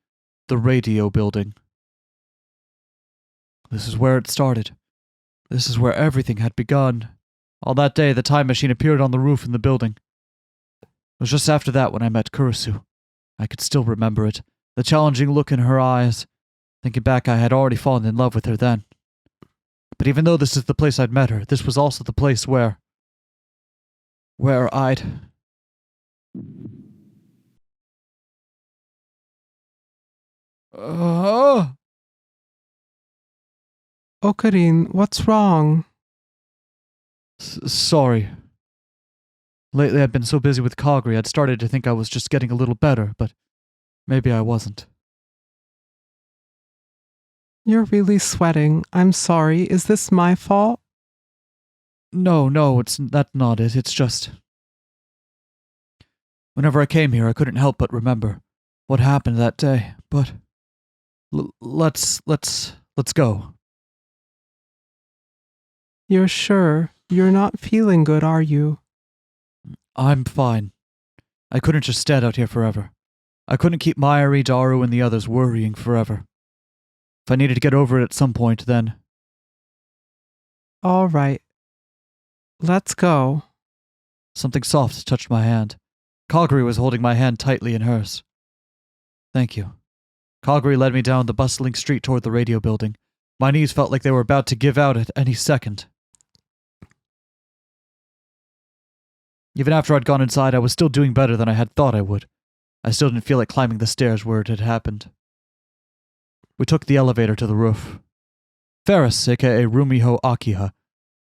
The radio building. This is where it started. This is where everything had begun. On that day, the time machine appeared on the roof in the building. It was just after that when I met Kurisu. I could still remember it. The challenging look in her eyes. Thinking back, I had already fallen in love with her then. But even though this is the place I'd met her, this was also the place where I'd... Okarin, what's wrong? Sorry. Lately I'd been so busy with Kagri, I'd started to think I was just getting a little better, but maybe I wasn't. You're really sweating. I'm sorry. Is this my fault? No, that's not it. It's just... Whenever I came here, I couldn't help but remember what happened that day, but... Let's go. You're sure? You're not feeling good, are you? I'm fine. I couldn't just stand out here forever. I couldn't keep Mayuri, Daru, and the others worrying forever. If I needed to get over it at some point, then... All right. Let's go. Something soft touched my hand. Kagri was holding my hand tightly in hers. Thank you. Kagri led me down the bustling street toward the radio building. My knees felt like they were about to give out at any second. Even after I'd gone inside, I was still doing better than I had thought I would. I still didn't feel like climbing the stairs where it had happened. We took the elevator to the roof. Ferris, aka Rumiho Akiha,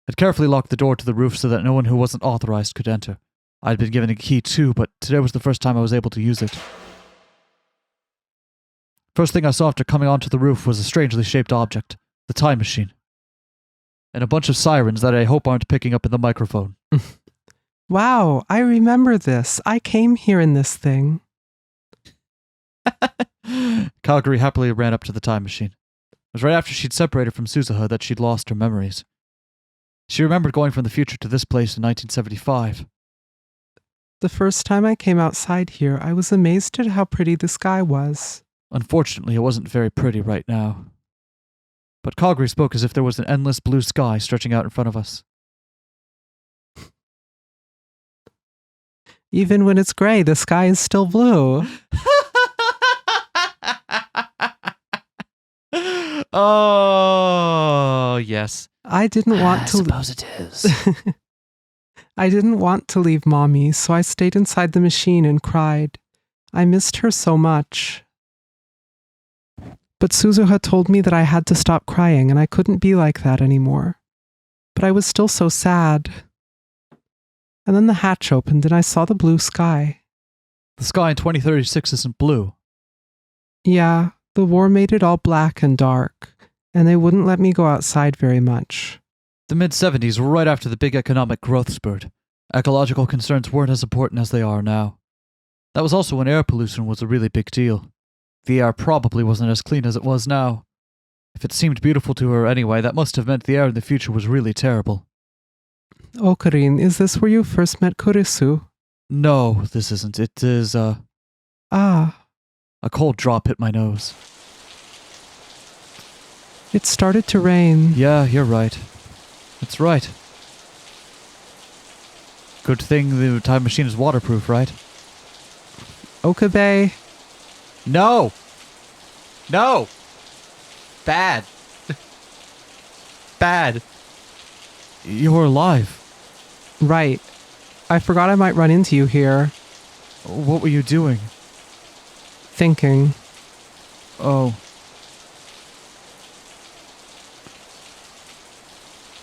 had carefully locked the door to the roof so that no one who wasn't authorized could enter. I'd been given a key too, but today was the first time I was able to use it. First thing I saw after coming onto the roof was a strangely shaped object, the time machine. And a bunch of sirens that I hope aren't picking up in the microphone. Wow, I remember this. I came here in this thing. Kagri happily ran up to the time machine. It was right after she'd separated from Suzuha that she'd lost her memories. She remembered going from the future to this place in 1975. The first time I came outside here, I was amazed at how pretty the sky was. Unfortunately, it wasn't very pretty right now. But Kagri spoke as if there was an endless blue sky stretching out in front of us. Even when it's gray, the sky is still blue. Oh, yes. I didn't want to... suppose it is. I didn't want to leave Mommy, so I stayed inside the machine and cried. I missed her so much. But Suzuha told me that I had to stop crying and I couldn't be like that anymore. But I was still so sad. And then the hatch opened and I saw the blue sky. The sky in 2036 isn't blue. Yeah, the war made it all black and dark, and they wouldn't let me go outside very much. The mid-70s were right after the big economic growth spurt. Ecological concerns weren't as important as they are now. That was also when air pollution was a really big deal. The air probably wasn't as clean as it was now. If it seemed beautiful to her anyway, that must have meant the air in the future was really terrible. Okarin, is this where you first met Kurisu? No, this isn't. It is, Ah, A cold drop hit my nose. it started to rain. Yeah, you're right. That's right. Good thing the time machine is waterproof, right? Okabe, No! No! Bad. Bad. You're alive. right. I forgot I might run into you here. What were you doing? Thinking. Oh.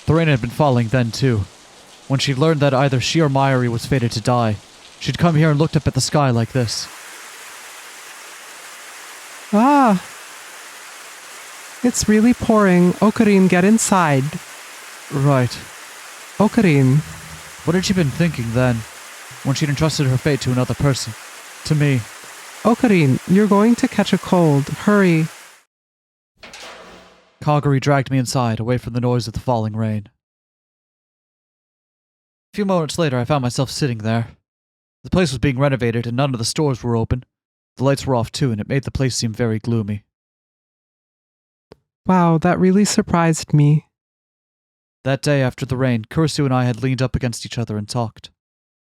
The rain had been falling then, too. When she'd learned that either she or Mayuri was fated to die, she'd come here and looked up at the sky like this. Ah! It's really pouring. Okarin, get inside. Right. Okarin, What had she been thinking then, when she'd entrusted her fate to another person? To me. Okarin, you're going to catch a cold. Hurry. Kaguri dragged me inside, away from the noise of the falling rain. A few moments later, I found myself sitting there. The place was being renovated, and none of the stores were open. The lights were off too, and it made the place seem very gloomy. Wow, that really surprised me. That day after the rain, Kurisu and I had leaned up against each other and talked.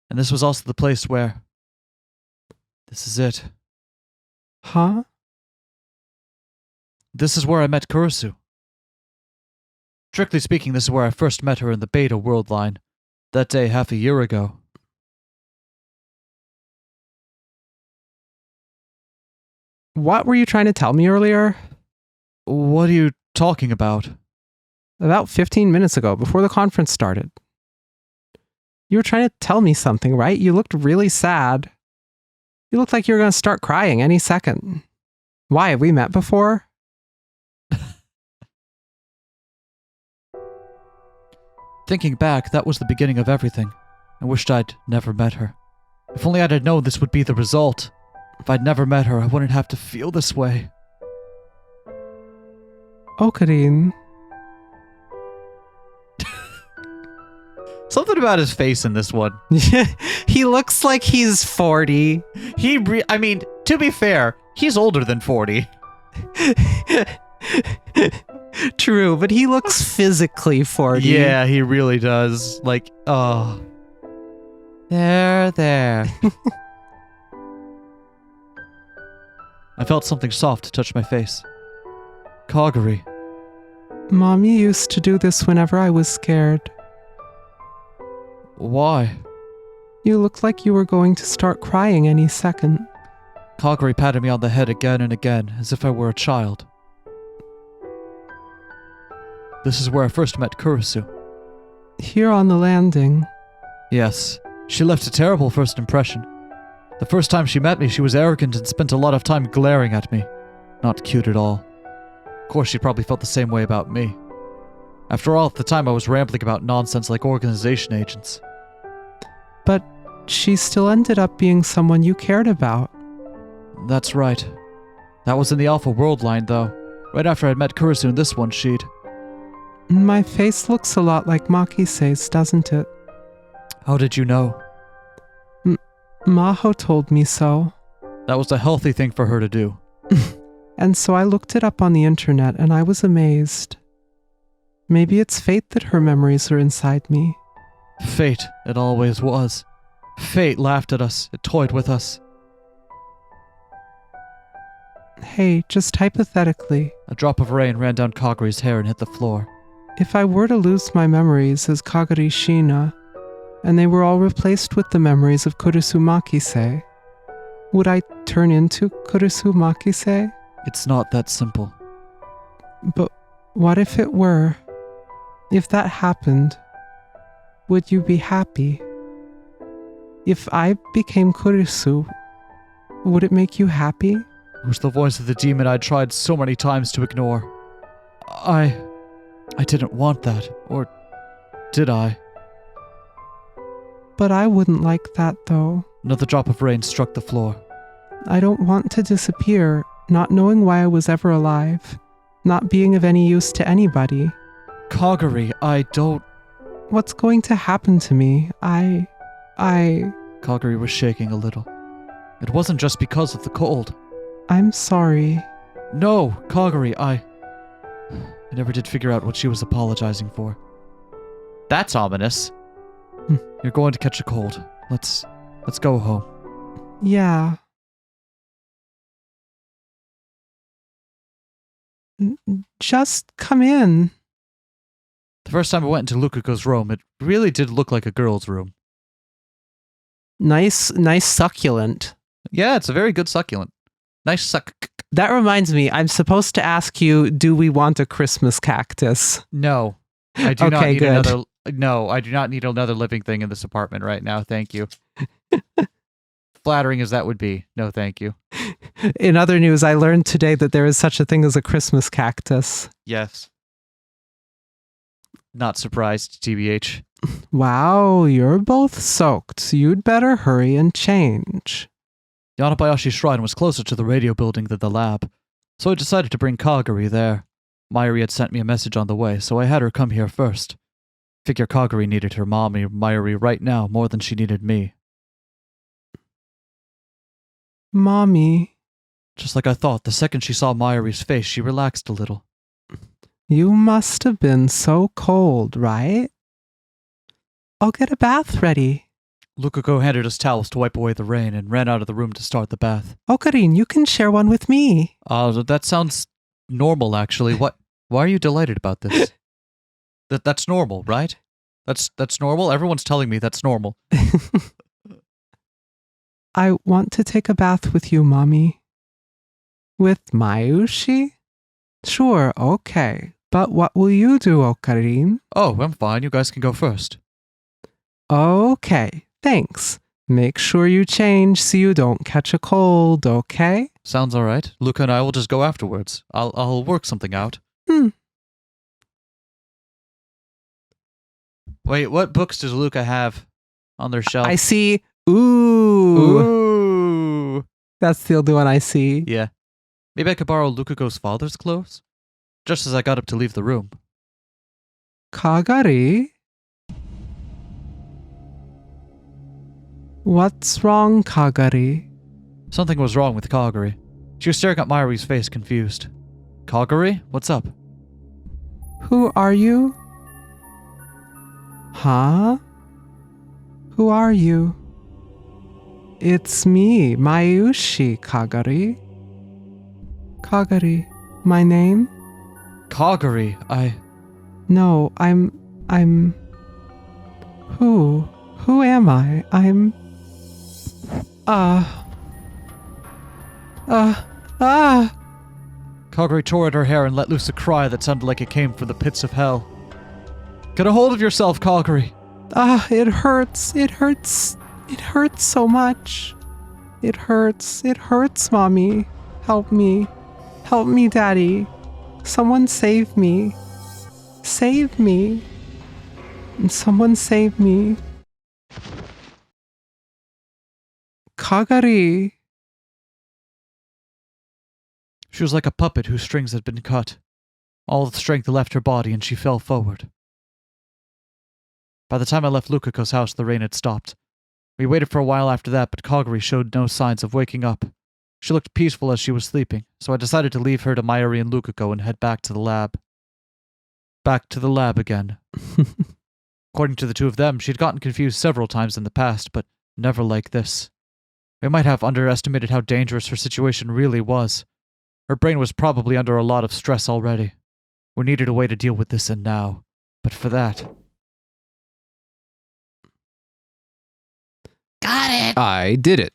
And this was also the place where... This is it. Huh? This is where I met Kurisu. Strictly speaking, this is where I first met her in the beta worldline. That day, half a year ago. What were you trying to tell me earlier? What are you talking about? About 15 minutes ago, before the conference started. You were trying to tell me something, right? You looked really sad. You looked like you were going to start crying any second. Why, have we met before? Thinking back, that was the beginning of everything. I wished I'd never met her. If only I'd have known this would be the result. If I'd never met her, I wouldn't have to feel this way. Okarin. Something about his face in this one. He looks like he's 40. I mean, to be fair, he's older than 40. True, but he looks physically 40. Yeah, he really does. Like, oh. There. I felt something soft touch my face. Kaguri. Mommy used to do this whenever I was scared. Why? You looked like you were going to start crying any second. Kaguri patted me on the head again and again, as if I were a child. This is where I first met Kurisu. Here on the landing. Yes, she left a terrible first impression. The first time she met me, she was arrogant and spent a lot of time glaring at me. Not cute at all. Of course, she probably felt the same way about me. After all, at the time I was rambling about nonsense like organization agents. But she still ended up being someone you cared about. That's right. That was in the Alpha Worldline, though. Right after I'd met Kurisu in this one sheet. My face looks a lot like Makise's, doesn't it? How did you know? Maho told me so. That was a healthy thing for her to do. And so I looked it up on the internet and I was amazed. Maybe it's fate that her memories are inside me. Fate, it always was. Fate laughed at us, it toyed with us. Hey, just hypothetically, A drop of rain ran down Kaguri's hair and hit the floor. if I were to lose my memories as Kaguri Shina, and they were all replaced with the memories of Kurisu Makise, would I turn into Kurisu Makise? It's not that simple. But what if it were? If that happened, would you be happy? If I became Kurisu, would it make you happy? It was the voice of the demon I'd tried so many times to ignore. I didn't want that, or did I? But I wouldn't like that, though. Another drop of rain struck the floor. I don't want to disappear, not knowing why I was ever alive, not being of any use to anybody. Kaguri, I don't... What's going to happen to me? Kaguri was shaking a little. It wasn't just because of the cold. I'm sorry. No, Kaguri, I never did figure out what she was apologizing for. That's ominous. You're going to catch a cold. Let's go home. Yeah. Just come in. The first time I went into Lukako's room, it really did look like a girl's room. Nice succulent. Yeah, it's a very good succulent. Nice suck. That reminds me, I'm supposed to ask you, do we want a Christmas cactus? No, I do not Okay, need good. another. No, I do not need another living thing in this apartment right now. Thank you. Flattering as that would be, no, thank you. In other news, I learned today that there is such a thing as a Christmas cactus. Yes. Not surprised, TBH. Wow, you're both soaked. You'd better hurry and change. Yanabayashi Shrine was closer to the radio building than the lab, so I decided to bring Kagari there. Mayuri had sent me a message on the way, so I had her come here first. Figure Kagari needed her mommy, Mayuri, right now more than she needed me. Mommy, Just like I thought, the second she saw Mayuri's face, she relaxed a little. you must have been so cold, right? I'll get a bath ready. Lukuko handed us towels to wipe away the rain and ran out of the room to start the bath. Okarin, you can share one with me. That sounds normal, actually. Why are you delighted about this? That's normal, right? That's normal? Everyone's telling me that's normal. I want to take a bath with you, Mommy. With Mayushi? Sure, okay. But what will you do, Okarin? Oh, I'm fine. You guys can go first. Okay, thanks. Make sure you change so you don't catch a cold, okay? Sounds all right. Luca and I will just go afterwards. I'll work something out. Wait, what books does Luca have on their shelf? I see. Ooh. Ooh. That's the only one I see. Yeah. Maybe I could borrow Lukako's father's clothes? Just as I got up to leave the room. Kagari? What's wrong, Kagari? Something was wrong with Kagari. She was staring at Mayuri's face, confused. Kagari? What's up? Who are you? Huh? Who are you? It's me, Mayushi, Kagari. Kagari, my name? Kagari, No, I'm... Who? Who am I? I'm... Kagari tore at her hair and let loose a cry that sounded like it came from the pits of hell. Get a hold of yourself, Kagari! It hurts. It hurts. It hurts so much. It hurts. It hurts, Mommy. Help me. Help me, Daddy. Someone save me. Save me. Someone save me. Kagari. She was like a puppet whose strings had been cut. All the strength left her body and she fell forward. By the time I left Lukako's house, the rain had stopped. We waited for a while after that, but Kagari showed no signs of waking up. She looked peaceful as she was sleeping, so I decided to leave her to Mayuri and Lukako and head back to the lab. Back to the lab again. According to the two of them, she'd gotten confused several times in the past, but never like this. We might have underestimated how dangerous her situation really was. Her brain was probably under a lot of stress already. We needed a way to deal with this and now. But for that... Got it. I did it.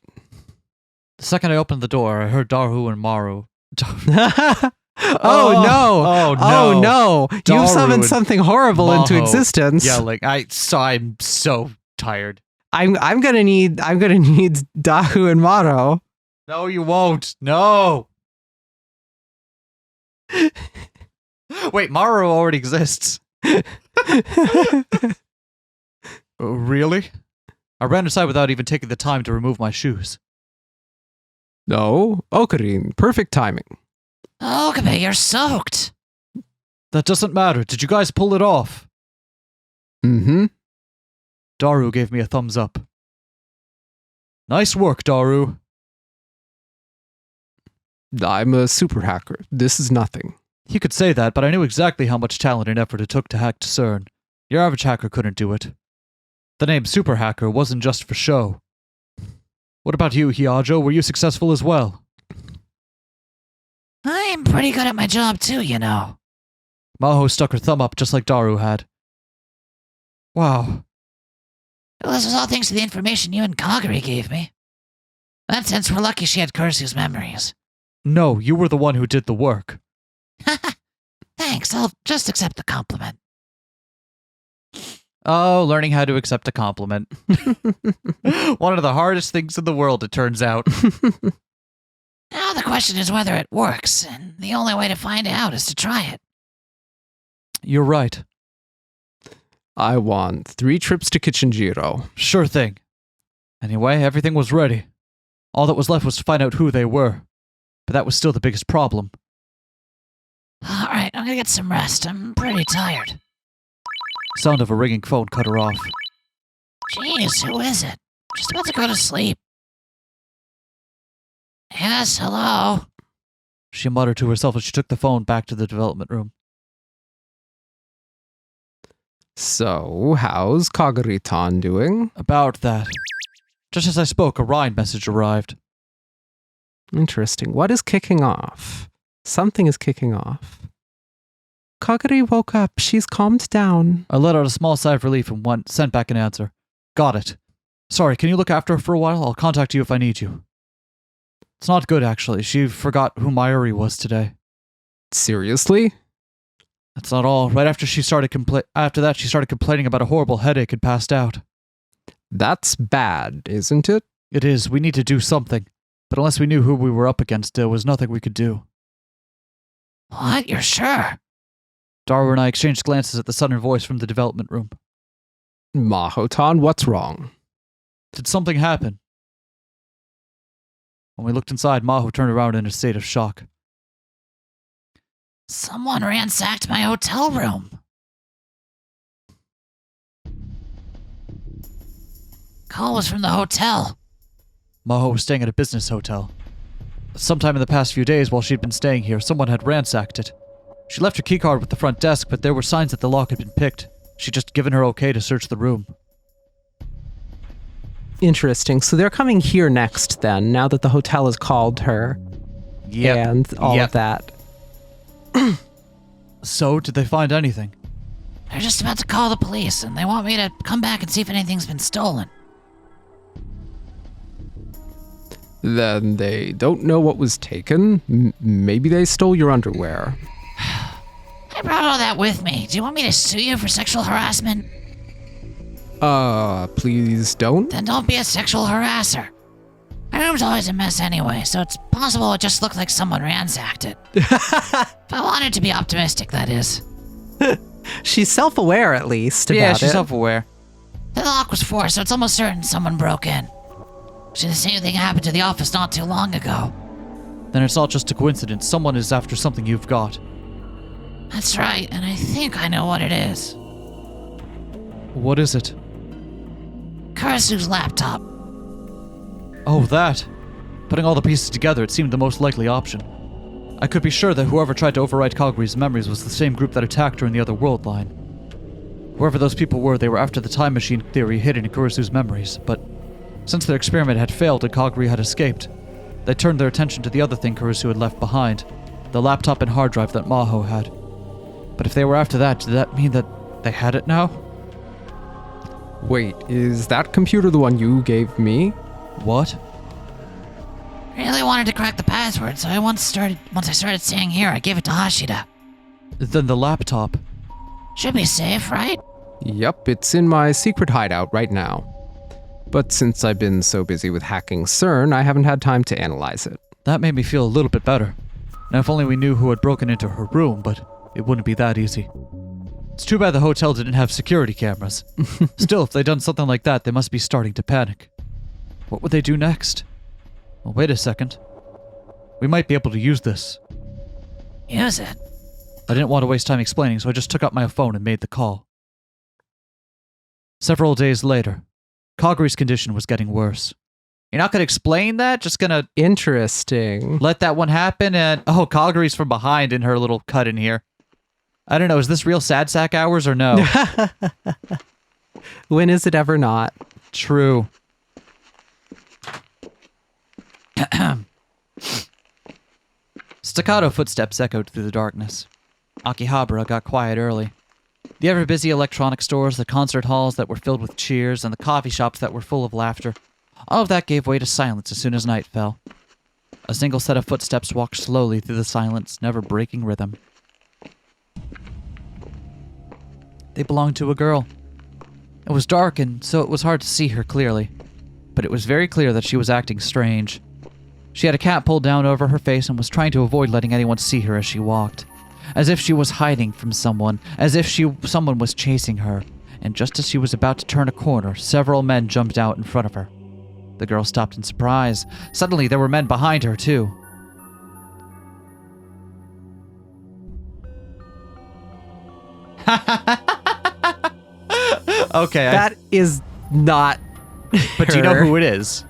The second I opened the door, I heard Daru and Maru. Oh, no! Oh, no. Oh no! You Daru summoned and something horrible into Maho. existence. Yeah, like I'm so tired. I'm gonna need Dahu and Maro. No, you won't. No. Wait, Maru already exists. Really? I ran inside without even taking the time to remove my shoes. No, Okarin, perfect timing. Okabe, you're soaked. That doesn't matter. Did you guys pull it off? Mm-hmm. Daru gave me a thumbs up. Nice work, Daru. I'm a super hacker. This is nothing. You could say that, but I knew exactly how much talent and effort it took to hack CERN. Your average hacker couldn't do it. The name Super Hacker wasn't just for show. What about you, Hiajo? Were you successful as well? I'm pretty good at my job too, you know. Maho stuck her thumb up just like Daru had. Wow. Well, this was all thanks to the information you and Kagari gave me. In that sense, we're lucky she had Kurisu's memories. No, you were the one who did the work. Thanks, I'll just accept the compliment. Oh, learning how to accept a compliment. One of the hardest things in the world, it turns out. Now the question is whether it works, and the only way to find out is to try it. You're right. I want 3 trips to Kitchenjiro. Sure thing. Anyway, everything was ready. All that was left was to find out who they were. But that was still the biggest problem. Alright, I'm gonna get some rest. I'm pretty tired. Sound of a ringing phone cut her off. Jeez, who is it? Just about to go to sleep. Yes, hello? She muttered to herself as she took the phone back to the development room. So, how's Kagari-tan doing? About that. Just as I spoke, a Rhine message arrived. Interesting. What is kicking off? Something is kicking off. Kagari woke up. She's calmed down. I let out a small sigh of relief and sent back an answer. Got it. Sorry, can you look after her for a while? I'll contact you if I need you. It's not good, actually. She forgot who Mayuri was today. Seriously? That's not all. Right after she started she started complaining about a horrible headache and passed out. That's bad, isn't it? It is. We need to do something. But unless we knew who we were up against, there was nothing we could do. What? You're sure? Daru and I exchanged glances at the sudden voice from the development room. Maho-tan, what's wrong? Did something happen? When we looked inside, Maho turned around in a state of shock. Someone ransacked my hotel room. Call was from the hotel. Maho was staying at a business hotel. Sometime in the past few days while she'd been staying here, someone had ransacked it. She left her keycard with the front desk, but there were signs that the lock had been picked. She'd just given her okay to search the room. Interesting. So they're coming here next then, now that the hotel has called her. Yep. And all of that. So, did they find anything? They're just about to call the police, and they want me to come back and see if anything's been stolen. Then they don't know what was taken. Maybe they stole your underwear. I brought all that with me. Do you want me to sue you for sexual harassment? Please don't. Then don't be a sexual harasser. My room's always a mess anyway, so it's possible it just looked like someone ransacked it. If I wanted to be optimistic, that is. She's self-aware, at least, about Yeah, she's it. self-aware. The lock was forced, so it's almost certain someone broke in. Actually, the same thing happened to the office not too long ago. Then it's not just a coincidence. Someone is after something you've got. That's right, and I think I know what it is. What is it? Kurisu's laptop. Oh, that. Putting all the pieces together, it seemed the most likely option. I could be sure that whoever tried to overwrite Kaguri's memories was the same group that attacked her in the other world line. Whoever those people were, they were after the time machine theory hidden in Kurisu's memories, but since their experiment had failed and Kaguri had escaped, they turned their attention to the other thing Kurisu had left behind, the laptop and hard drive that Maho had. But if they were after that, did that mean that they had it now? Wait, is that computer the one you gave me? What? Really wanted to crack the password, so once I started staying here, I gave it to Hashida. Then the laptop. Should be safe, right? Yep, it's in my secret hideout right now. But since I've been so busy with hacking CERN, I haven't had time to analyze it. That made me feel a little bit better. Now if only we knew who had broken into her room, but it wouldn't be that easy. It's too bad the hotel didn't have security cameras. Still, if they'd done something like that, they must be starting to panic. What would they do next? Well, wait a second. We might be able to use this. Use it. I didn't want to waste time explaining, so I just took out my phone and made the call. Several days later, Kaguri's condition was getting worse. You're not going to explain that? Just going to Interesting. let that one happen? And, oh, Kaguri's from behind in her little cut in here. I don't know, is this real sad sack hours or no? When is it ever not? True. Staccato footsteps echoed through the darkness. Akihabara got quiet early. The ever-busy electronic stores, the concert halls that were filled with cheers, and the coffee shops that were full of laughter, all of that gave way to silence as soon as night fell. A single set of footsteps walked slowly through the silence, never breaking rhythm. They belonged to a girl. It was dark, and so it was hard to see her clearly. But it was very clear that she was acting strange. She had a cap pulled down over her face and was trying to avoid letting anyone see her as she walked. As if she was hiding from someone, as if someone was chasing her. and just as she was about to turn a corner, several men jumped out in front of her. The girl stopped in surprise. Suddenly, there were men behind her, too. Okay, That is not. but do you know who it is?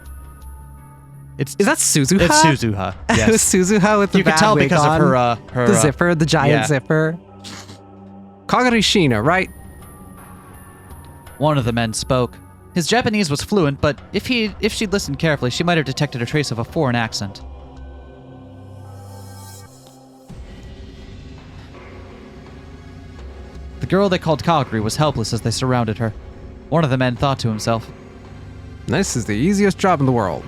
Is that Suzuha? It's Suzuha. It was Yes. Suzuha with the You can bad tell wig because on, of her the zipper, the giant yeah. zipper. Kagari Shina, right? One of the men spoke. His Japanese was fluent, but if she'd listened carefully, she might have detected a trace of a foreign accent. The girl they called Kagari was helpless as they surrounded her. One of the men thought to himself, This is the easiest job in the world.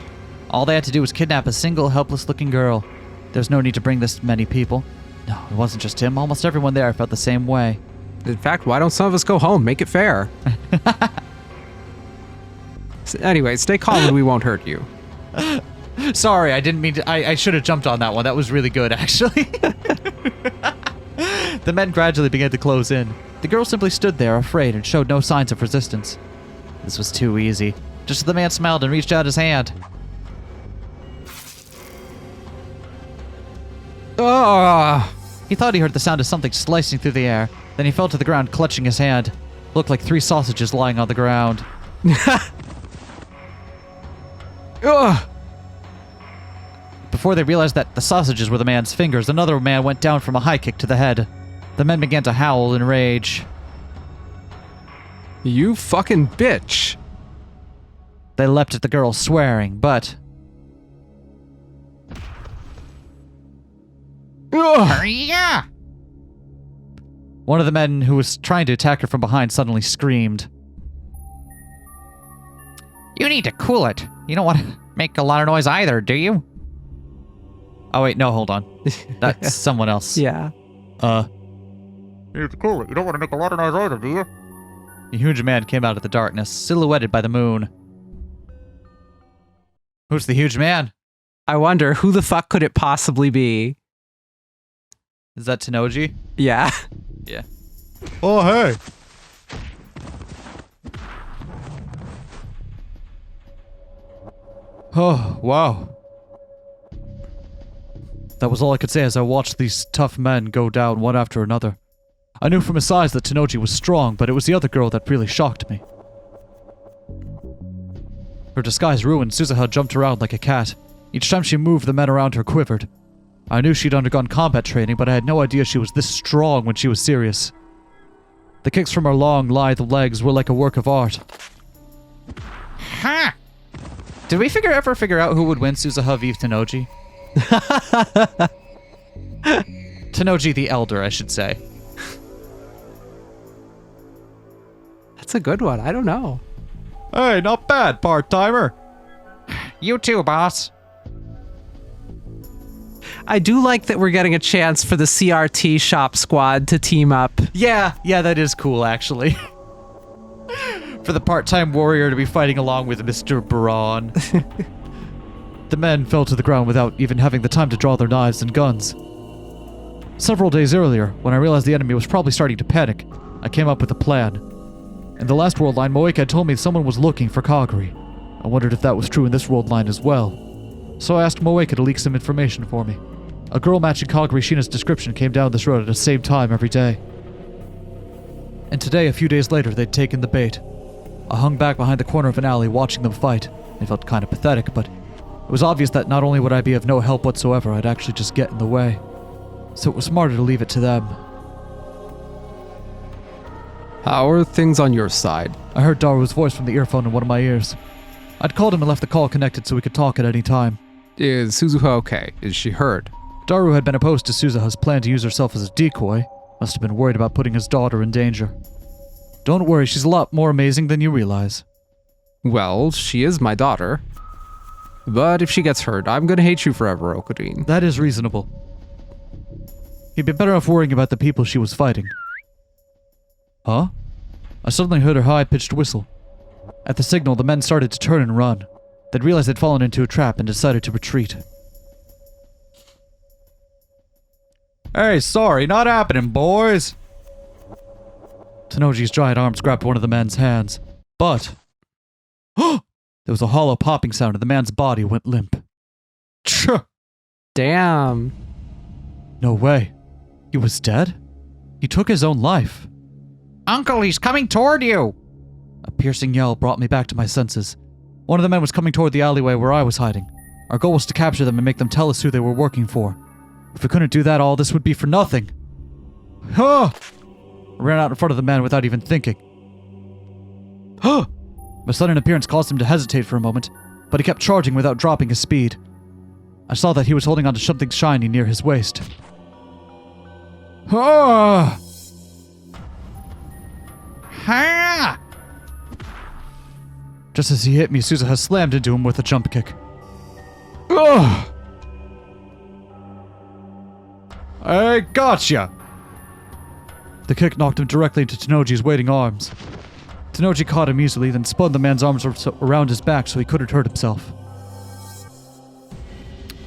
all they had to do was kidnap a single helpless-looking girl. There's no need to bring this many people. No, it wasn't just him. Almost everyone there felt the same way. In fact, why don't some of us go home? Make it fair. Anyway, stay calm and we won't hurt you. Sorry, I didn't mean to. I should have jumped on that one. That was really good, actually. The men gradually began to close in. The girl simply stood there, afraid, and showed no signs of resistance. This was too easy. Just as the man smiled and reached out his hand. Oh, He thought he heard the sound of something slicing through the air. Then he fell to the ground, clutching his hand. Looked like 3 sausages lying on the ground. ugh. Before they realized that the sausages were the man's fingers, another man went down from a high kick to the head. The men began to howl in rage. You fucking bitch. They leapt at the girl, swearing, but Ugh. Yeah. one of the men who was trying to attack her from behind suddenly screamed. You need to cool it. You don't want to make a lot of noise either, do you? Oh wait, no, hold on. That's someone else. Yeah. You need to cool it. You don't want to make a lot of noise either, do you? A huge man came out of the darkness, silhouetted by the moon. Who's the huge man? I wonder who the fuck could it possibly be? Is that Tenoji? Yeah. Yeah. Oh, hey! Oh, wow. That was all I could say as I watched these tough men go down one after another. I knew from his size that Tenoji was strong, but it was the other girl that really shocked me. Her disguise ruined, Suzuha jumped around like a cat. Each time she moved, the men around her quivered. I knew she'd undergone combat training, but I had no idea she was this strong when she was serious. The kicks from her long, lithe legs were like a work of art. Ha! Did we ever figure out who would win, Suzuha v Tenoji? Tenoji the Elder, I should say. That's a good one. I don't know. Hey, not bad, part-timer. You too, boss. I do like that we're getting a chance for the CRT shop squad to team up. Yeah, that is cool, actually. For the part-time warrior to be fighting along with Mr. Braun. The men fell to the ground without even having the time to draw their knives and guns. Several days earlier, when I realized the enemy was probably starting to panic, I came up with a plan. In the last world line, Moeka had told me someone was looking for Kagari. I wondered if that was true in this world line as well. So I asked Moeka to leak some information for me. A girl matching Kagari Shina's description came down this road at the same time every day. And today, a few days later, they'd taken the bait. I hung back behind the corner of an alley watching them fight. It felt kind of pathetic, but it was obvious that not only would I be of no help whatsoever, I'd actually just get in the way. So it was smarter to leave it to them. How are things on your side? I heard Daru's voice from the earphone in one of my ears. I'd called him and left the call connected so we could talk at any time. Is Suzuha okay? Is she hurt? Daru had been opposed to Suzuha's plan to use herself as a decoy. Must have been worried about putting his daughter in danger. Don't worry, she's a lot more amazing than you realize. Well, she is my daughter. But if she gets hurt, I'm gonna hate you forever, Okarin. That is reasonable. He'd be better off worrying about the people she was fighting. Huh? I suddenly heard her high-pitched whistle. At the signal, the men started to turn and run. They'd realized they'd fallen into a trap and decided to retreat. Hey, sorry, not happening, boys. Tenoji's giant arms grabbed one of the man's hands, but there was a hollow popping sound and the man's body went limp. Damn. No way. He was dead? He took his own life. Uncle, he's coming toward you! A piercing yell brought me back to my senses. One of the men was coming toward the alleyway where I was hiding. Our goal was to capture them and make them tell us who they were working for. If we couldn't do that, all this would be for nothing. I ran out in front of the man without even thinking. My sudden appearance caused him to hesitate for a moment, but he kept charging without dropping his speed. I saw that he was holding onto something shiny near his waist. Ha! Just as he hit me, Suzuha slammed into him with a jump kick. I gotcha! The kick knocked him directly into Tenoji's waiting arms. Tenoji caught him easily, then spun the man's arms around his back so he couldn't hurt himself.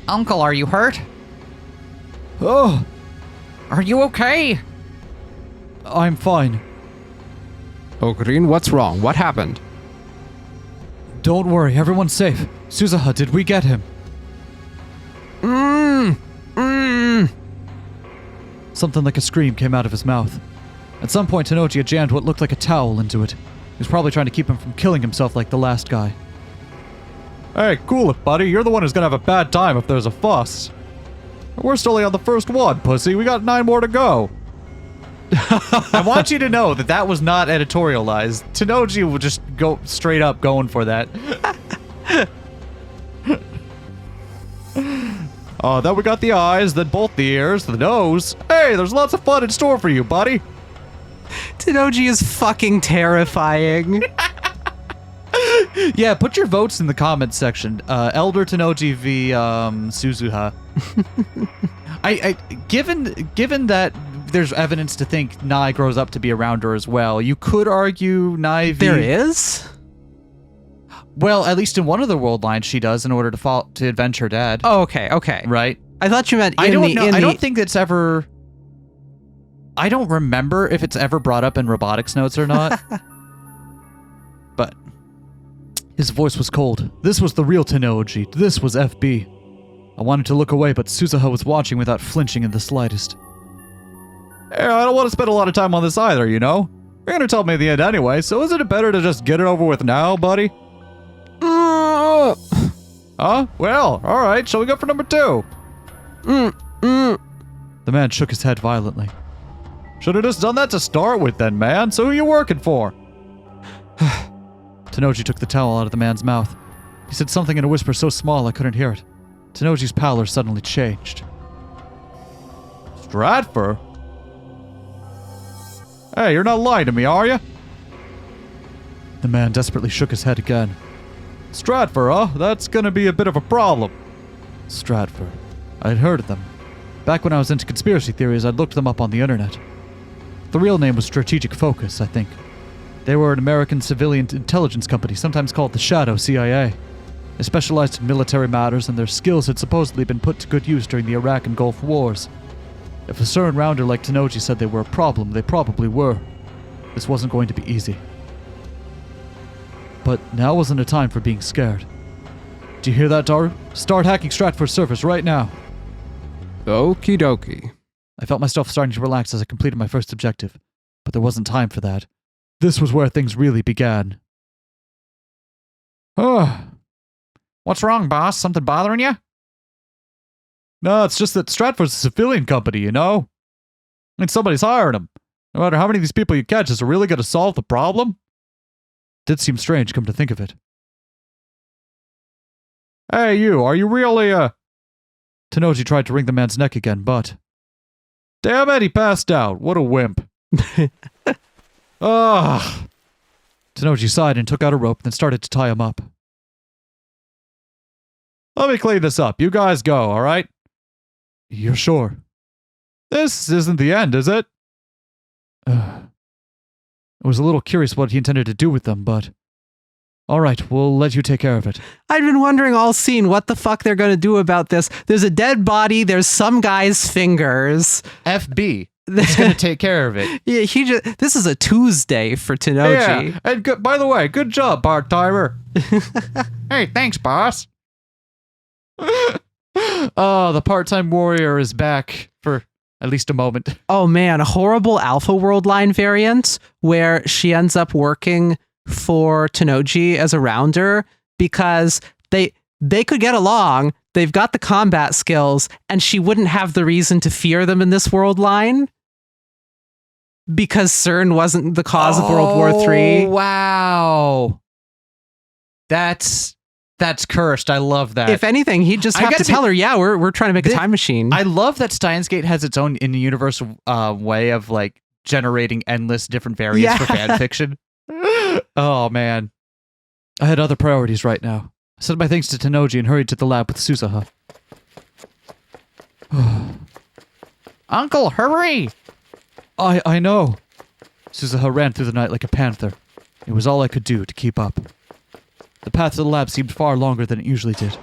Uncle, are you hurt? Oh, Are you okay? I'm fine. Oh, Green, what's wrong? What happened? Don't worry, everyone's safe. Suzuha, did we get him? Something like a scream came out of his mouth. At some point, Tenoji had jammed what looked like a towel into it. He was probably trying to keep him from killing himself like the last guy. Hey, cool it, buddy. You're the one who's gonna have a bad time if there's a fuss. We're still only on the first one, pussy. We got 9 more to go. I want you to know that that was not editorialized. Tenoji will just go straight up going for that. Then we got the eyes, then both the ears, the nose. Hey, there's lots of fun in store for you, buddy. Tenoji is fucking terrifying. Yeah, put your votes in the comments section. Elder Tenoji v. Suzuha. Given that there's evidence to think Nai grows up to be around her as well, you could argue Nai v. There is? Well, at least in one of the world lines she does in order to avenge her dad. Oh, okay, okay. Right? I thought you meant I don't think it's ever... I don't remember if it's ever brought up in robotics notes or not. But his voice was cold. This was the real Tenoji. This was FB. I wanted to look away, but Suzuha was watching without flinching in the slightest. Hey, I don't want to spend a lot of time on this either, you know? You're gonna tell me at the end anyway, so isn't it better to just get it over with now, buddy? Huh? Well, alright, shall we go for number 2? The man shook his head violently. Should've just done that to start with then, man. So who you working for? Tenoji took the towel out of the man's mouth. He said something in a whisper so small I couldn't hear it. Tenoji's pallor suddenly changed. Stratford? Hey, you're not lying to me, are you? The man desperately shook his head again. Stratford, huh? That's gonna be a bit of a problem. Stratford. I'd heard of them. Back when I was into conspiracy theories, I'd looked them up on the internet. The real name was Strategic Focus, I think. They were an American civilian intelligence company, sometimes called the Shadow CIA. They specialized in military matters, and their skills had supposedly been put to good use during the Iraq and Gulf Wars. If a certain rounder like Tenoji said they were a problem, they probably were. This wasn't going to be easy. But now wasn't a time for being scared. Do you hear that, Daru? Start hacking Stratford's servers right now. Okie dokie. I felt myself starting to relax as I completed my first objective, but there wasn't time for that. This was where things really began. What's wrong, boss? Something bothering you? No, it's just that Stratford's a civilian company, you know? And somebody's hiring them. No matter how many of these people you catch, is it really gonna solve the problem? Did seem strange, come to think of it. Hey, you, are you really, Tenoji tried to wring the man's neck again, but... Damn it, he passed out. What a wimp. Ugh. Tenoji sighed and took out a rope, then started to tie him up. Let me clean this up. You guys go, alright? You're sure? This isn't the end, is it? I was a little curious what he intended to do with them, but... Alright, we'll let you take care of it. I've been wondering all scene what the fuck they're gonna do about this. There's a dead body, there's some guy's fingers. FB. It's gonna take care of it. Yeah, this is a Tuesday for Tenoji. Yeah. And by the way, good job, part timer. Hey, thanks, boss. Oh, the part-time warrior is back for at least a moment. Oh man, a horrible Alpha Worldline variant where she ends up working for Tenoji as a rounder because they could get along, they've got the combat skills, and she wouldn't have the reason to fear them in this world line because CERN wasn't the cause of World War III. Wow. That's cursed. I love that. If anything, he'd just have to tell her, yeah, we're trying to make a time machine. I love that Steins Gate has its own in-universe way of like generating endless different variants for fan fiction. Oh man. I had other priorities right now. I said my thanks to Tenoji and hurried to the lab with Suzuha. Uncle, hurry! I know. Suzuha ran through the night like a panther. It was all I could do to keep up. The path to the lab seemed far longer than it usually did.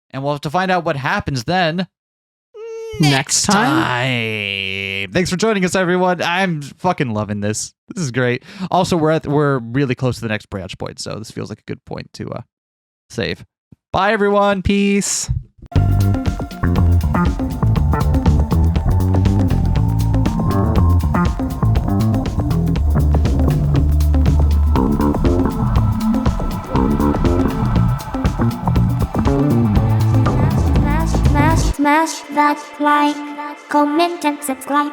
And we'll have to find out what happens then. Next time. Thanks for joining us, everyone. I'm fucking loving this. This is great. Also, we're really close to the next branch point, so this feels like a good point to save. Bye, everyone. Peace. Smash that like, comment and subscribe.